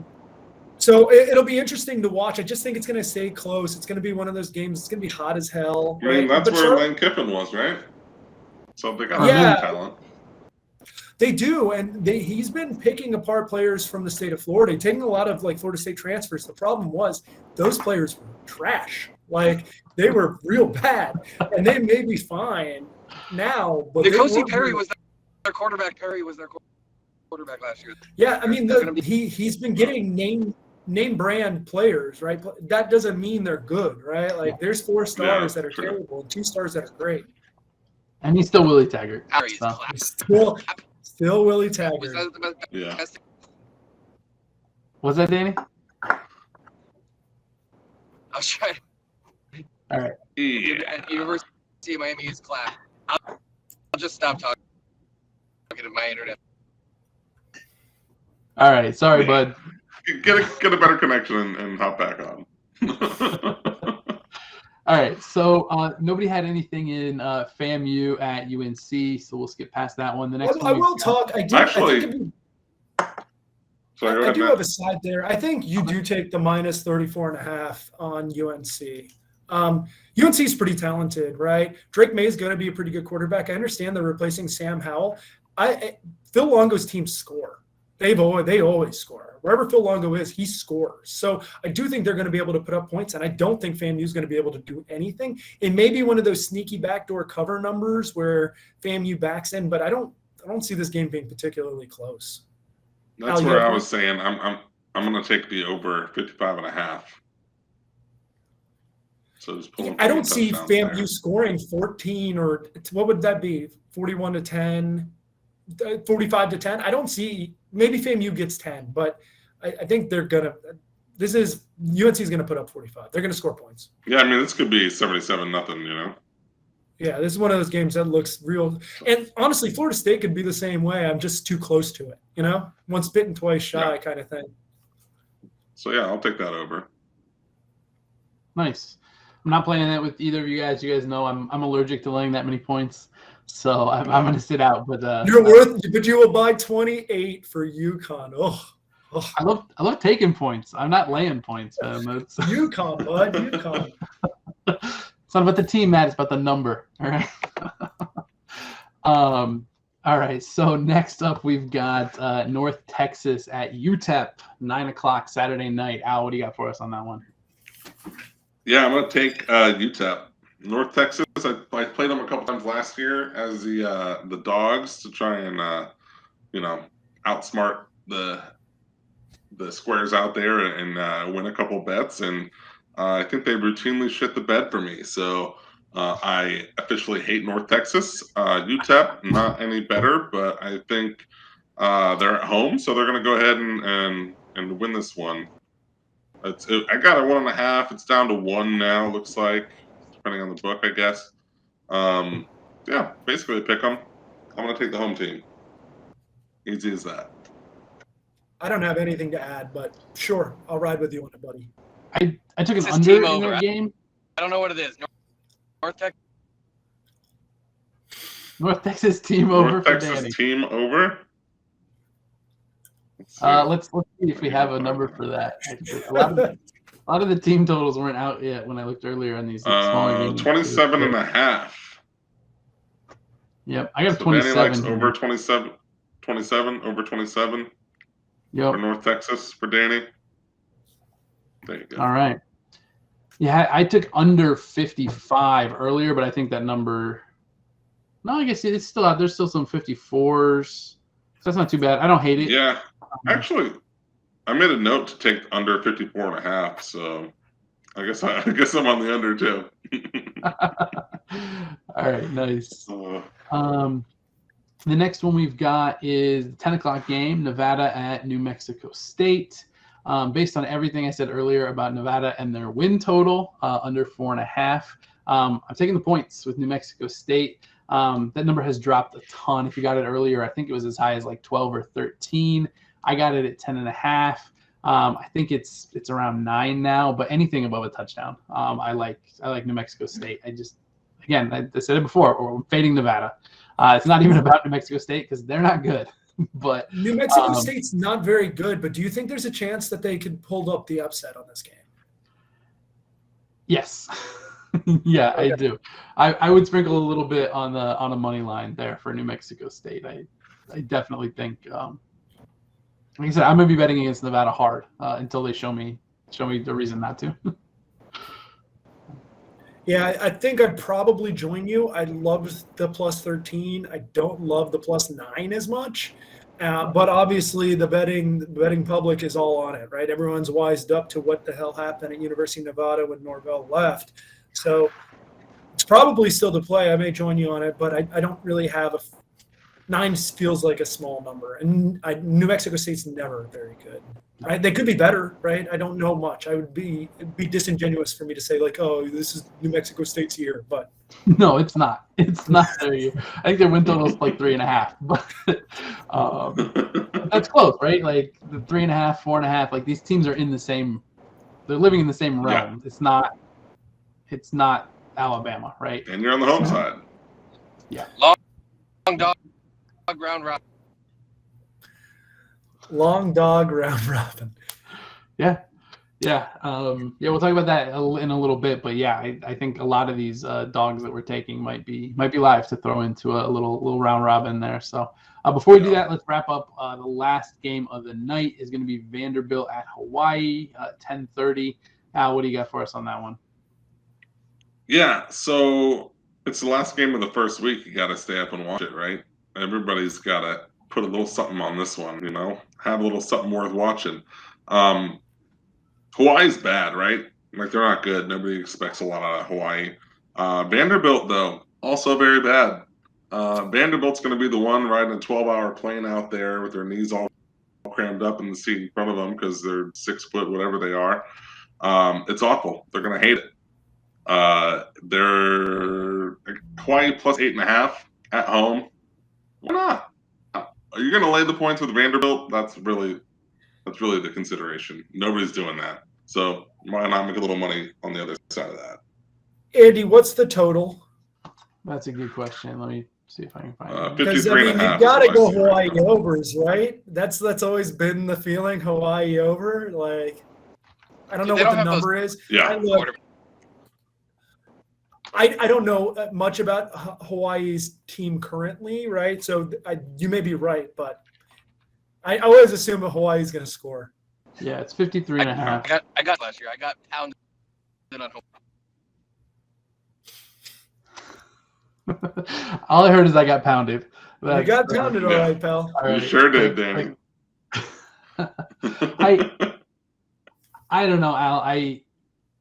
So it'll be interesting to watch. I just think it's going to stay close. It's going to be one of those games. It's going to be hot as hell. I mean, that's where Lane Kiffin was, right? So they got talent. They do, and he's been picking apart players from the state of Florida, taking a lot of like Florida State transfers. The problem was those players were trash. Like they were real bad, and they may be fine now. But Perry was their quarterback. Perry was their quarterback last year. Yeah, I mean he's been getting name brand players, right? That doesn't mean they're good, right? Like there's 4 stars that are terrible and 2 stars that are great. And he's still Willie Taggart. Still Willie Taggart. Was that Danny? I was trying. All right. At University of Miami is clap. I'll just stop talking to my internet. All right. Sorry, bud. Get a better connection and hop back on. All right. So nobody had anything in FAMU at UNC, so we'll skip past that one. The next one. I will talk. I do have a side there. I think you do take the minus 34.5 on UNC. UNC is pretty talented, right? Drake May is going to be a pretty good quarterback. I understand they're replacing Sam Howell. Phil Longo's teams score. They always score. Wherever Phil Longo is, he scores. So I do think they're going to be able to put up points, and I don't think FAMU is going to be able to do anything. It may be one of those sneaky backdoor cover numbers where FAMU backs in, but I don't see this game being particularly close. That's where I was saying I'm going to take the over 55.5. So just I don't see FAMU scoring 14 or what would that be? 41-10, 45-10. I don't see. Maybe FAMU gets 10, but I think they're gonna. UNC is gonna put up 45. They're gonna score points. Yeah, I mean this could be 77-0. Yeah, this is one of those games that looks real. And honestly, Florida State could be the same way. I'm just too close to it. Once bitten, twice shy kind of thing. So yeah, I'll take that over. Nice. I'm not playing that with either of you guys. You guys know I'm allergic to laying that many points. So I'm going to sit out, but you will buy 28 for UConn. Oh. I love taking points. I'm not laying points. UConn, bud. UConn. It's not about the team, Matt. It's about the number. All right. All right. So next up, we've got North Texas at UTEP, 9:00 Saturday night. Al, what do you got for us on that one? Yeah, I'm going to take UTEP. North Texas, I played them a couple times last year as the dogs to try and outsmart the squares out there and win a couple bets, and I think they routinely shit the bed for me. So I officially hate North Texas. UTEP not any better, but I think they're at home, so they're going to go ahead and win this one. I got a 1.5. It's down to 1 now. Looks like. Depending on the book, I guess. Yeah, basically pick them. I'm going to take the home team. Easy as that. I don't have anything to add, but sure, I'll ride with you on it, buddy. I took an under in that game. I don't know what it is. North Texas team over. North Texas team over. Let's see if we have a number for that. A lot of the team totals weren't out yet when I looked earlier on these smaller games. 27.5. Yep, I got so 27. Danny likes over 27, over 27. Yep. For North Texas for Danny. There you go. All right. Yeah, I took under 55 earlier, but I think that number. No, I guess it's still out. There's still some 54s. So that's not too bad. I don't hate it. Yeah, actually. I made a note to take under 54.5, so I guess I'm on the under too. All right, nice. The next one we've got is the 10:00 game, Nevada at New Mexico State. Based on everything I said earlier about Nevada and their win total, under 4.5. I'm taking the points with New Mexico State. That number has dropped a ton. If you got it earlier, I think it was as high as like 12 or 13. I got it at 10.5. I think it's around 9 now, but anything above a touchdown. I like New Mexico State. I said it before, we're fading Nevada. It's not even about New Mexico State because they're not good. But New Mexico State's not very good, but do you think there's a chance that they could pull up the upset on this game? Yes. Yeah, okay. I do. I would sprinkle a little bit on a money line there for New Mexico State. I definitely think like I said, I'm gonna be betting against Nevada hard until they show me the reason not to. Yeah, I think I'd probably join you. I love the plus 13. I don't love the plus 9 as much, but obviously the betting public is all on it, right? Everyone's wised up to what the hell happened at University of Nevada when Norvell left, so it's probably still to play. I may join you on it, but I don't really have a 9 feels like a small number, and New Mexico State's never very good. Right? They could be better, right? I don't know much. It'd be disingenuous for me to say like, oh, this is New Mexico State's year, but no, it's not. It's not their year. I think their win total is like 3.5, but that's close, right? Like the 3.5, 4.5. Like these teams are in the same. They're living in the same realm. Yeah. It's not Alabama, right? And you're on the home side. Yeah. Long dog round robin. Long dog round robin. Yeah. Yeah, we'll talk about that in a little bit, but yeah, I think a lot of these dogs that we're taking might be live to throw into a little round robin there. So before we do that, let's wrap up. The last game of the night is going to be Vanderbilt at Hawaii, 10:30. Al, what do you got for us on that one? Yeah, so it's the last game of the first week. You got to stay up and watch it, right? Everybody's got to put a little something on this one, have a little something worth watching. Hawaii's bad, right? Like, they're not good. Nobody expects a lot out of Hawaii. Vanderbilt, though, also very bad. Vanderbilt's going to be the one riding a 12-hour plane out there with their knees all crammed up in the seat in front of them because they're 6 foot, whatever they are. It's awful. They're going to hate it. They're Hawaii plus 8.5 at home. Why not? Are you going to lay the points with Vanderbilt? That's really the consideration. Nobody's doing that. So why not make a little money on the other side of that? Andy, what's the total? That's a good question. Let me see if I can find it. 53.5. You got to go Hawaii overs, right? That's always been the feeling, Hawaii over. Like, I don't know what the number is. Yeah. I don't know much about Hawaii's team currently, right? So you may be right, but I always assume that Hawaii's going to score. Yeah, it's 53.5. I got last year. I got pounded on Hawaii. All I heard is I got pounded. You got pounded, all right, pal. All right. You sure did, Danny. I don't know, Al.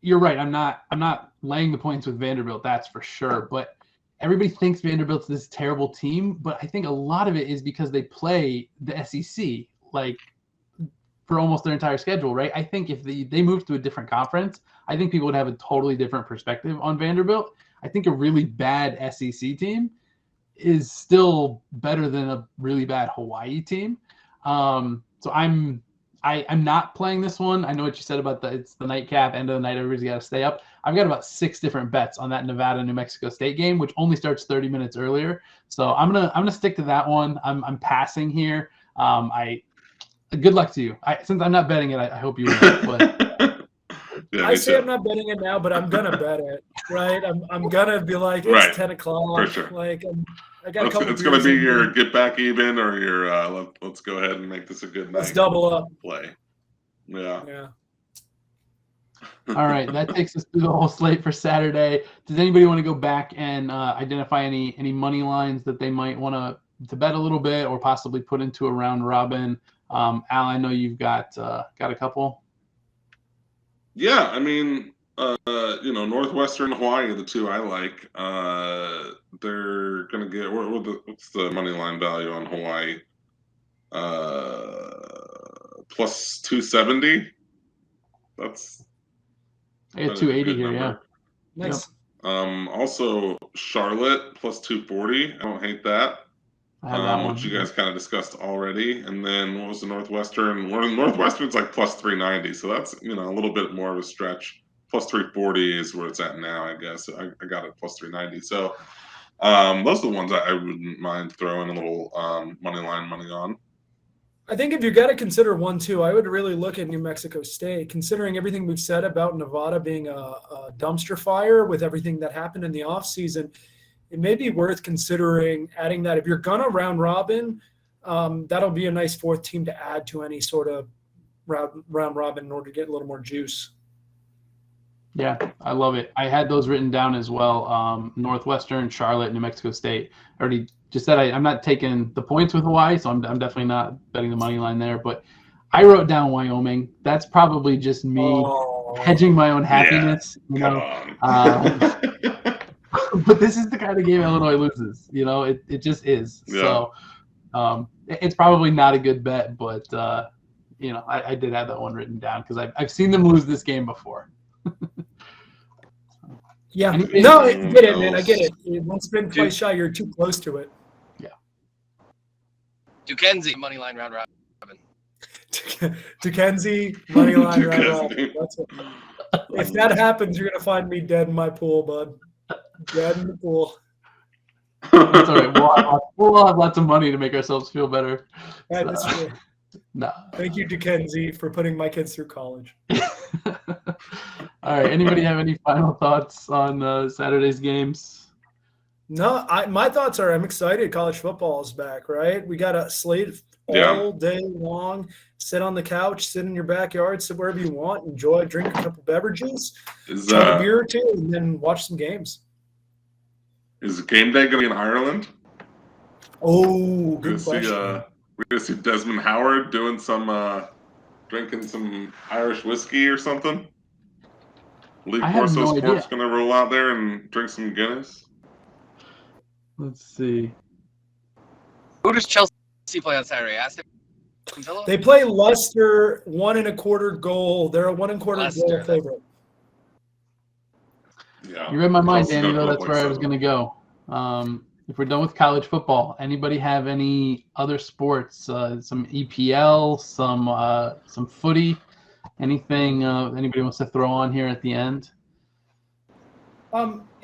You're right. I'm not laying the points with Vanderbilt, that's for sure. But everybody thinks Vanderbilt's this terrible team, but I think a lot of it is because they play the SEC like for almost their entire schedule, right? I think if they moved to a different conference, I think people would have a totally different perspective on Vanderbilt. I think a really bad SEC team is still better than a really bad Hawaii team. So I'm not playing this one. I know what you said about it's the nightcap, end of the night, everybody's got to stay up. I've got about 6 different bets on that Nevada-New Mexico State game, which only starts 30 minutes earlier. So I'm gonna stick to that one. I'm passing here. Good luck to you. Since I'm not betting it, I hope you win. But yeah, I say I'm not betting it now, but I'm gonna bet it. Right? I'm gonna be like, it's 10 o'clock. For sure. Like I got a couple. It's gonna be your get back even or your let's go ahead and make this a good night. Let's double up play. Yeah. All right, that takes us through the whole slate for Saturday. Does anybody want to go back and identify any money lines that they might want to bet a little bit or possibly put into a round robin? Al, I know you've got a couple. Yeah, I mean, Northwestern, Hawaii are the two I like. They're gonna get what's the money line value on Hawaii? Plus 270. That's I get 280 here. Number. Yeah. Nice. Yep. Also Charlotte plus 240. I don't hate that. I have that one. Which you guys kind of discussed already. And then what was the Northwestern? Northwestern's like plus 390, so that's a little bit more of a stretch. Plus 340 is where it's at now, I guess. I got it plus 390. So those are the ones I wouldn't mind throwing a little money on. I think if you got to consider one too, I would really look at New Mexico State, considering everything we've said about Nevada being a dumpster fire with everything that happened in the offseason. It may be worth considering adding that. If you're going to round robin, that'll be a nice fourth team to add to any sort of round robin in order to get a little more juice. Yeah, I love it. I had those written down as well. Northwestern, Charlotte, New Mexico State. I already just said I'm not taking the points with Hawaii, so I'm definitely not betting the money line there. But I wrote down Wyoming. That's probably just me hedging my own happiness. Yeah, But this is the kind of game Illinois loses. It just is. Yeah. So it's probably not a good bet, but I did have that one written down because I've seen them lose this game before. Yeah. No, I get it, man. I get it. Once been twice shy, you're too close to it. Yeah. Duquesne money line round robin. Duquesne money line round robin. If that happens, you're gonna find me dead in my pool, bud. Dead in the pool. That's all right. We'll have lots of money to make ourselves feel better. That's true. Nah. Thank you, Dickenzie, for putting my kids through college. All right. Anybody have any final thoughts on Saturday's games? No, my thoughts are I'm excited. College football is back, right? We got a slate all day long. Sit on the couch, sit in your backyard, sit wherever you want, enjoy, drink a couple beverages, chug a beer or two, and then watch some games. Is game day going to be in Ireland? Oh, good question. We're going to see Desmond Howard doing some drinking some Irish whiskey or something. Lee Corso Sports going to roll out there and drink some Guinness. Let's see. Who does Chelsea play on Saturday? Aston Villa? They play Leicester, 1.25 goal. They're a 1.25 goal favorite. Yeah. You read my mind, Danny, though. That's where I was going to go. If we're done with college football, anybody have any other sports? Some EPL, some footy, anything anybody wants to throw on here at the end?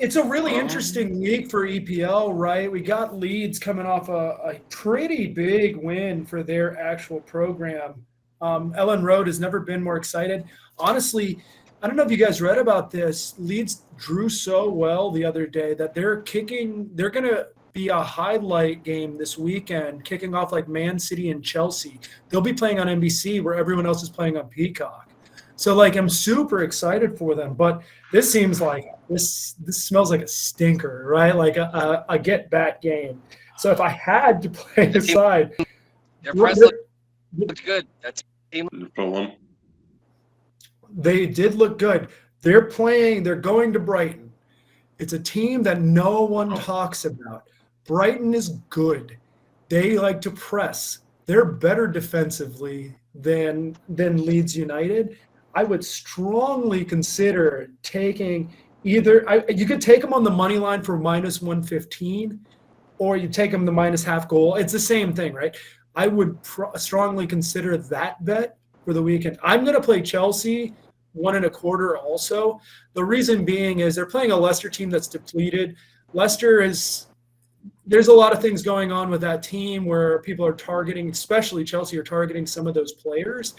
It's a really interesting week for EPL, right? We got Leeds coming off a pretty big win for their actual program. Ellen Road has never been more excited. Honestly, I don't know if you guys read about this. Leeds drew so well the other day that they're going to be a highlight game this weekend, kicking off like Man City and Chelsea. They'll be playing on NBC where everyone else is playing on Peacock. So, I'm super excited for them. But this seems like this smells like a stinker, right? Like a get-back game. So if I had to play a side. Their press looked good. That's team. They did look good. They're going to Brighton. It's a team that no one talks about. Brighton is good. They like to press. They're better defensively than Leeds United. I would strongly consider taking either you could take them on the money line for -115, or you take them the -half goal. It's the same thing, right? I would strongly consider that bet for the weekend. I'm going to play Chelsea 1.25 also. The reason being is they're playing a Leicester team that's depleted. There's a lot of things going on with that team where people are targeting, especially Chelsea, are targeting some of those players.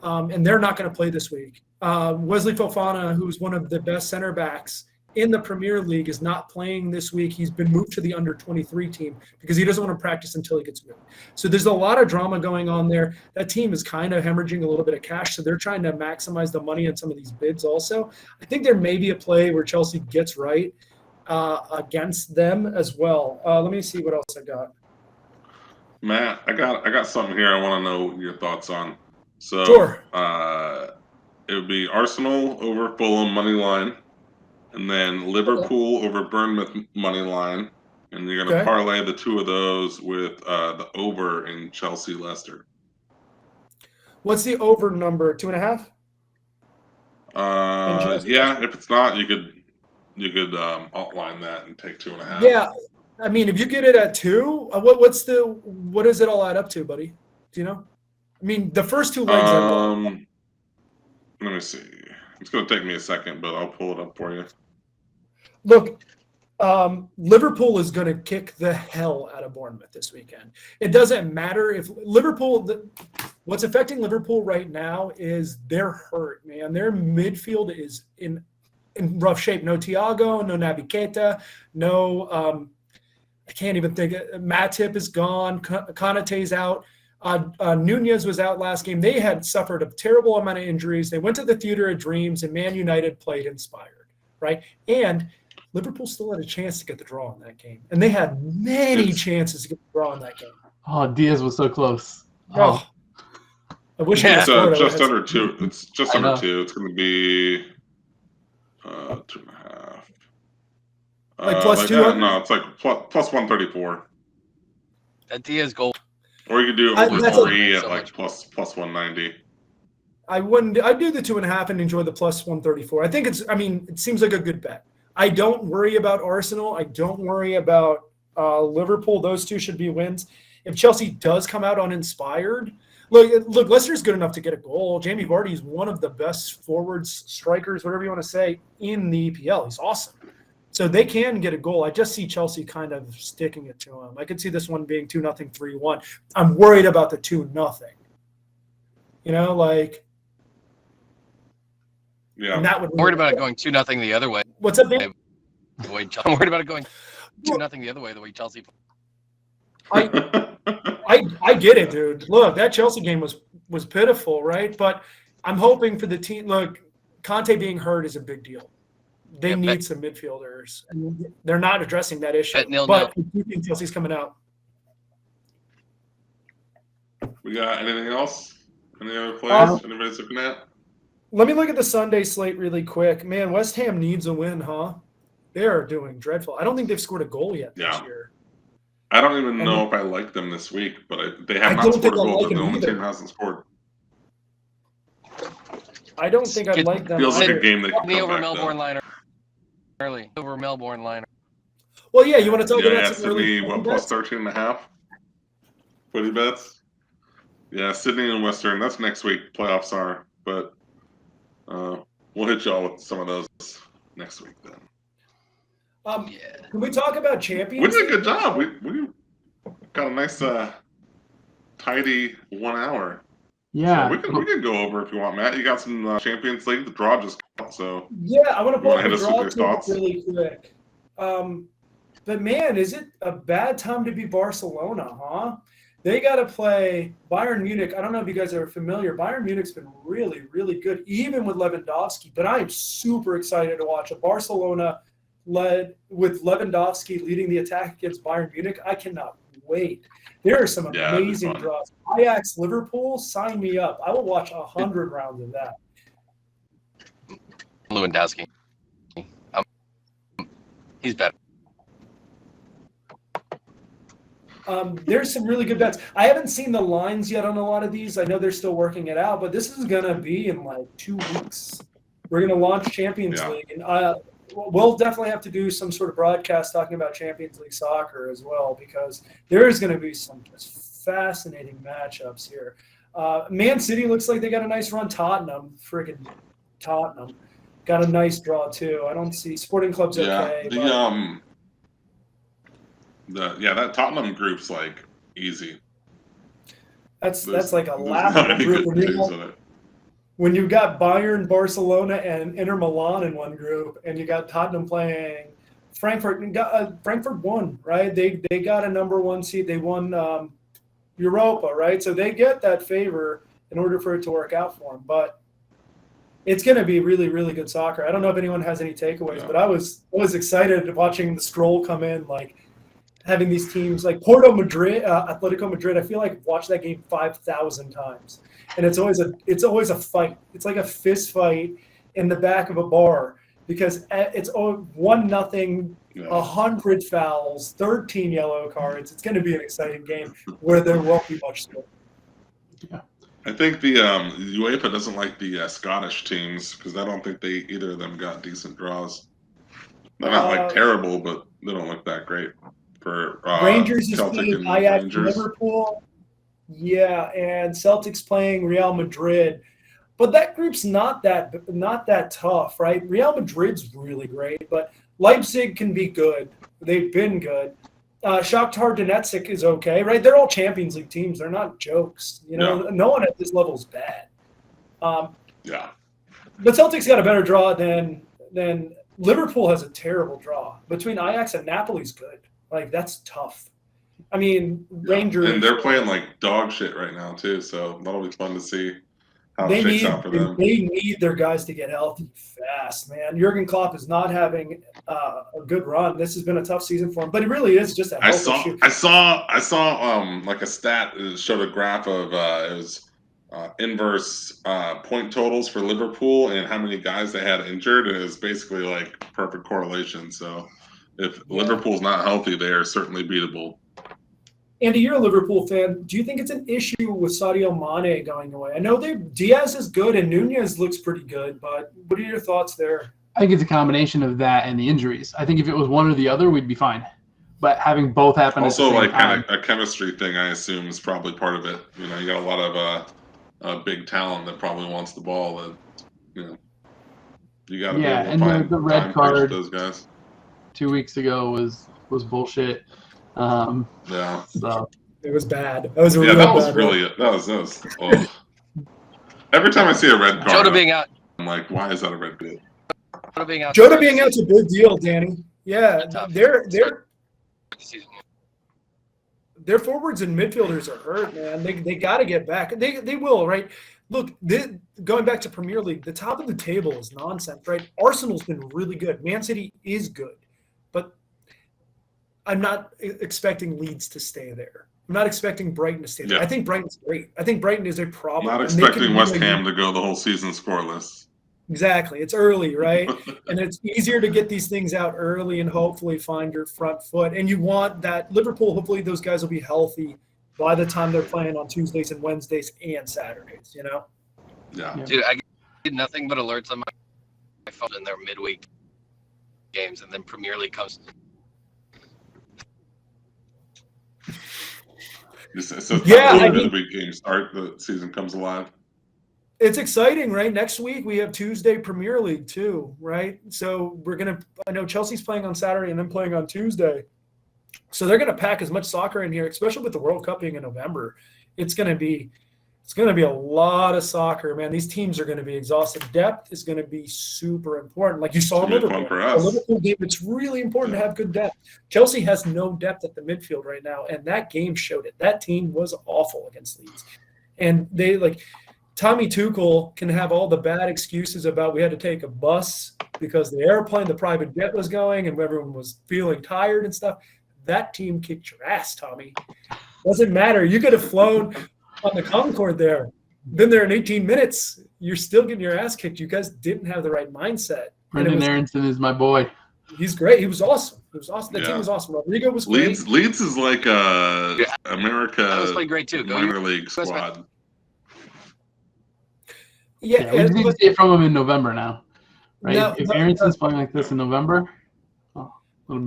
And they're not going to play this week. Wesley Fofana, who's one of the best center backs in the Premier League, is not playing this week. He's been moved to the under-23 team because he doesn't want to practice until he gets moved. So there's a lot of drama going on there. That team is kind of hemorrhaging a little bit of cash, so they're trying to maximize the money on some of these bids also. I think there may be a play where Chelsea gets right against them as well. Let me see what else I got. Matt, I got something here I want to know your thoughts on. So sure. It would be Arsenal over Fulham money line, and then Liverpool over Bournemouth money line, and you're going to parlay the two of those with the over in Chelsea Leicester. What's the over number? 2.5? Yeah. If it's not, you could outline that and take 2.5. Yeah, I mean, if you get it at 2, what does it all add up to, buddy? Do you know? I mean, the first 2 legs. Let me see. It's going to take me a second, but I'll pull it up for you. Look, Liverpool is going to kick the hell out of Bournemouth this weekend. It doesn't matter if what's affecting Liverpool right now is they're hurt, man. Their midfield is in rough shape. No Thiago, no Naby Keita, no I can't even think. Matip is gone. Konate's out. Nunez was out last game. They had suffered a terrible amount of injuries. They went to the Theater of Dreams, and Man United played inspired, right? And Liverpool still had a chance to get the draw in that game. And they had many chances to get the draw in that game. Oh, Diaz was so close. Oh. I wish it's just under 2. It's just under 2. It's going to be 2.5. Like plus 2? No, it's like plus 134. That Diaz goal. Or you could do over 3 at like plus 190. I'd do the 2.5 and enjoy the plus 134. I think it seems like a good bet. I don't worry about Arsenal. I don't worry about Liverpool. Those two should be wins. If Chelsea does come out uninspired, look, Leicester's good enough to get a goal. Jamie Vardy is one of the best forwards, strikers, whatever you want to say, in the EPL. He's awesome. So they can get a goal. I just see Chelsea kind of sticking it to them. I could see this one being 2-0, 3-1. I'm worried about the 2-0. You know, like. Yeah. And that would I'm worried about it going 2-0 the other way. What's up, Dan? I'm worried about it going 2-0 the other way, the way Chelsea. I get it, dude. Look, that Chelsea game was pitiful, right? But I'm hoping for the team. Look, Conte being hurt is a big deal. They need some midfielders. And they're not addressing that issue. But I do think Chelsea's coming out. We got anything else? Any other plays? Anybody's looking at? Let me look at the Sunday slate really quick. Man, West Ham needs a win, huh? They are doing dreadful. I don't think they've scored a goal yet this year. I don't even know if I like them this week, but they have not scored a goal. They're the only team that hasn't scored. I don't think I like them. Feels like a game that can the come over back, Melbourne liner early. Over Melbourne liner. Well, yeah, you want to talk about some Sydney, early plus 13.5? Footy bets? Yeah, Sydney and Western. That's next week. Playoffs are, but we'll hit y'all with some of those next week then. Can we talk about champions? We did a good job. We got a nice tidy 1 hour. Yeah, so we can go over if you want, Matt. You got some Champions League. The draw just came out, so yeah, I want to pull up the draw thoughts really quick. But man, is it a bad time to be Barcelona, huh? They got to play Bayern Munich. I don't know if you guys are familiar. Bayern Munich's been really, really good, even with Lewandowski. But I am super excited to watch a Barcelona led with Lewandowski leading the attack against Bayern Munich. I cannot wait. There are some amazing draws. Ajax, Liverpool, sign me up. I will watch 100 rounds of that. Lewandowski. He's better. There's some really good bets. I haven't seen the lines yet on a lot of these. I know they're still working it out, but this is going to be in like 2 weeks. We're going to launch Champions League. And we'll definitely have to do some sort of broadcast talking about Champions League soccer as well, because there's going to be some just fascinating matchups here. Man City looks like they got a nice run. Tottenham got a nice draw too. I don't see Sporting Club's okay. That Tottenham group's like easy. That's like a laughable group. When you've got Bayern, Barcelona, and Inter Milan in one group, and you got Tottenham playing Frankfurt. Frankfurt won, right? They got a number 1 seed. They won Europa, right? So they get that favor in order for it to work out for them. But it's going to be really, really good soccer. I don't know if anyone has any takeaways, but I was excited watching the scroll come in, like having these teams like Porto Madrid, Atletico Madrid. I feel like I've watched that game 5,000 times. And it's always a fight. It's like a fist fight in the back of a bar because it's 1-0, 100 fouls, 13 yellow cards. It's going to be an exciting game where there won't be much score. Yeah, I think the UEFA doesn't like the Scottish teams because I don't think either of them got decent draws. They're not like terrible, but they don't look that great. For Rangers is Celtic playing Ajax, Liverpool. Yeah, and Celtics playing Real Madrid. But that group's not that tough, right? Real Madrid's really great, but Leipzig can be good. They've been good. Shakhtar Donetsk is okay, right? They're all Champions League teams. They're not jokes. No one at this level is bad. But Celtics got a better draw than Liverpool has a terrible draw. Between Ajax and Napoli's good. Like, that's tough. I mean, Rangers. And they're playing like dog shit right now, too. So that'll be fun to see how it shakes out for them. They need their guys to get healthy fast, man. Jurgen Klopp is not having a good run. This has been a tough season for him, but it really is just a health issue. I saw like a stat that showed a graph of it was inverse point totals for Liverpool and how many guys they had injured, and it was basically like perfect correlation. So if Liverpool's not healthy, they are certainly beatable. Andy, you're a Liverpool fan. Do you think it's an issue with Sadio Mane going away? I know Diaz is good and Nunez looks pretty good, but what are your thoughts there? I think it's a combination of that and the injuries. I think if it was one or the other, we'd be fine. But having both happen also, at the same like time, kind of a chemistry thing, I assume, is probably part of it. You got a lot of big talent that probably wants the ball. And you got to be able to find the red time card for those guys. 2 weeks ago was bullshit. So it was bad. That was a that was really. Every time I see a red card, Jota being out. I'm like, why is that a red bid? Jota being out's a big deal, Danny. Yeah, their forwards and midfielders are hurt, man. They got to get back. They will, right? Look, going back to Premier League, the top of the table is nonsense, right? Arsenal's been really good. Man City is good, but I'm not expecting Leeds to stay there. I'm not expecting Brighton to stay there. I think Brighton's great. I think Brighton is a problem. I'm not expecting West Ham to go the whole season scoreless. Exactly. It's early, right? And it's easier to get these things out early and hopefully find your front foot. And you want that Liverpool, hopefully those guys will be healthy by the time they're playing on Tuesdays and Wednesdays and Saturdays, you know? Yeah. Dude, I get nothing but alerts on my phone in their midweek games, and then Premier League comes. So midweek games start, the season comes alive. It's exciting, right? Next week we have Tuesday Premier League too, right? So I know Chelsea's playing on Saturday and then playing on Tuesday. So they're gonna pack as much soccer in here, especially with the World Cup being in November. It's gonna be a lot of soccer, man. These teams are gonna be exhausted. Depth is gonna be super important. Like you saw in Liverpool. The Liverpool game, it's really important to have good depth. Chelsea has no depth at the midfield right now, and that game showed it. That team was awful against Leeds. And Tommy Tuchel can have all the bad excuses about we had to take a bus because the private jet was going and everyone was feeling tired and stuff. That team kicked your ass, Tommy. Doesn't matter. You could have flown on the Concorde there. Been there in 18 minutes. You're still getting your ass kicked. You guys didn't have the right mindset. Brendan Aronson is my boy. He's great. He was awesome. That team was awesome. Rodrigo was great. Leeds is like America. That was playing great too. Minor league squad. Yeah, we need to see it from him in November now, right? If Aronson's playing like this in November,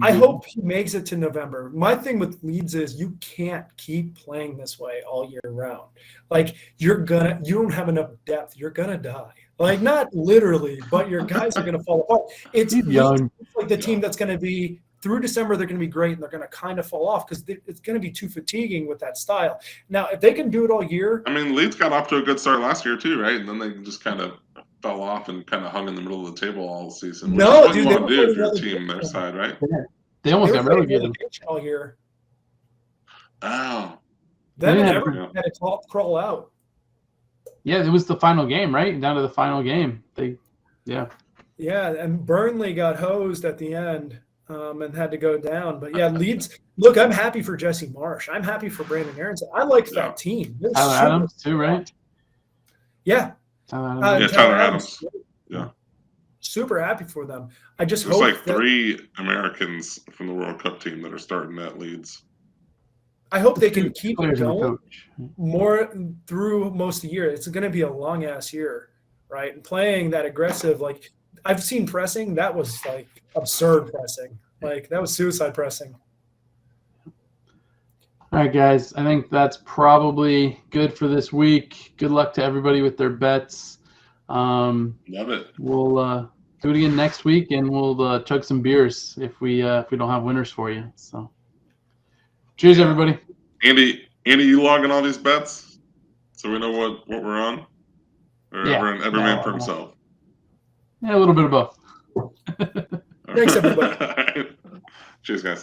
I hope he makes it to November. My thing with Leeds is you can't keep playing this way all year round. Like you don't have enough depth. You're gonna die. Like not literally, but your guys are gonna fall apart. It's young. It's like the team that's gonna be through December. They're gonna be great, and they're gonna kind of fall off because it's gonna be too fatiguing with that style. Now, if they can do it all year, I mean, Leeds got off to a good start last year too, right? And then they just kind of fell off and kind of hung in the middle of the table all season. No, dude, you want to do if you're a team their side, right? Yeah. They almost got relegated all year. Oh, then everyone had to crawl out. Yeah, it was the final game, right? Down to the final game. Yeah, and Burnley got hosed at the end and had to go down. But yeah, Leeds. Look, I'm happy for Jesse Marsh. I'm happy for Brandon Aronson. I like that team. Tyler Adams too, right? Yeah. Tyler Adams. Yeah. Super happy for them. I just hope like three Americans from the World Cup team that are starting at Leeds. I hope they can keep it going more through most of the year. It's going to be a long ass year, right? And playing that aggressive, like I've seen pressing, that was like absurd pressing. Like that was suicide pressing. All right, guys. I think that's probably good for this week. Good luck to everybody with their bets. Love it. We'll do it again next week, and we'll chug some beers if we don't have winners for you. So, cheers, everybody. Andy, you logging all these bets so we know what we're on, or every man for himself. Yeah, a little bit of both. Thanks, everybody. Cheers, guys.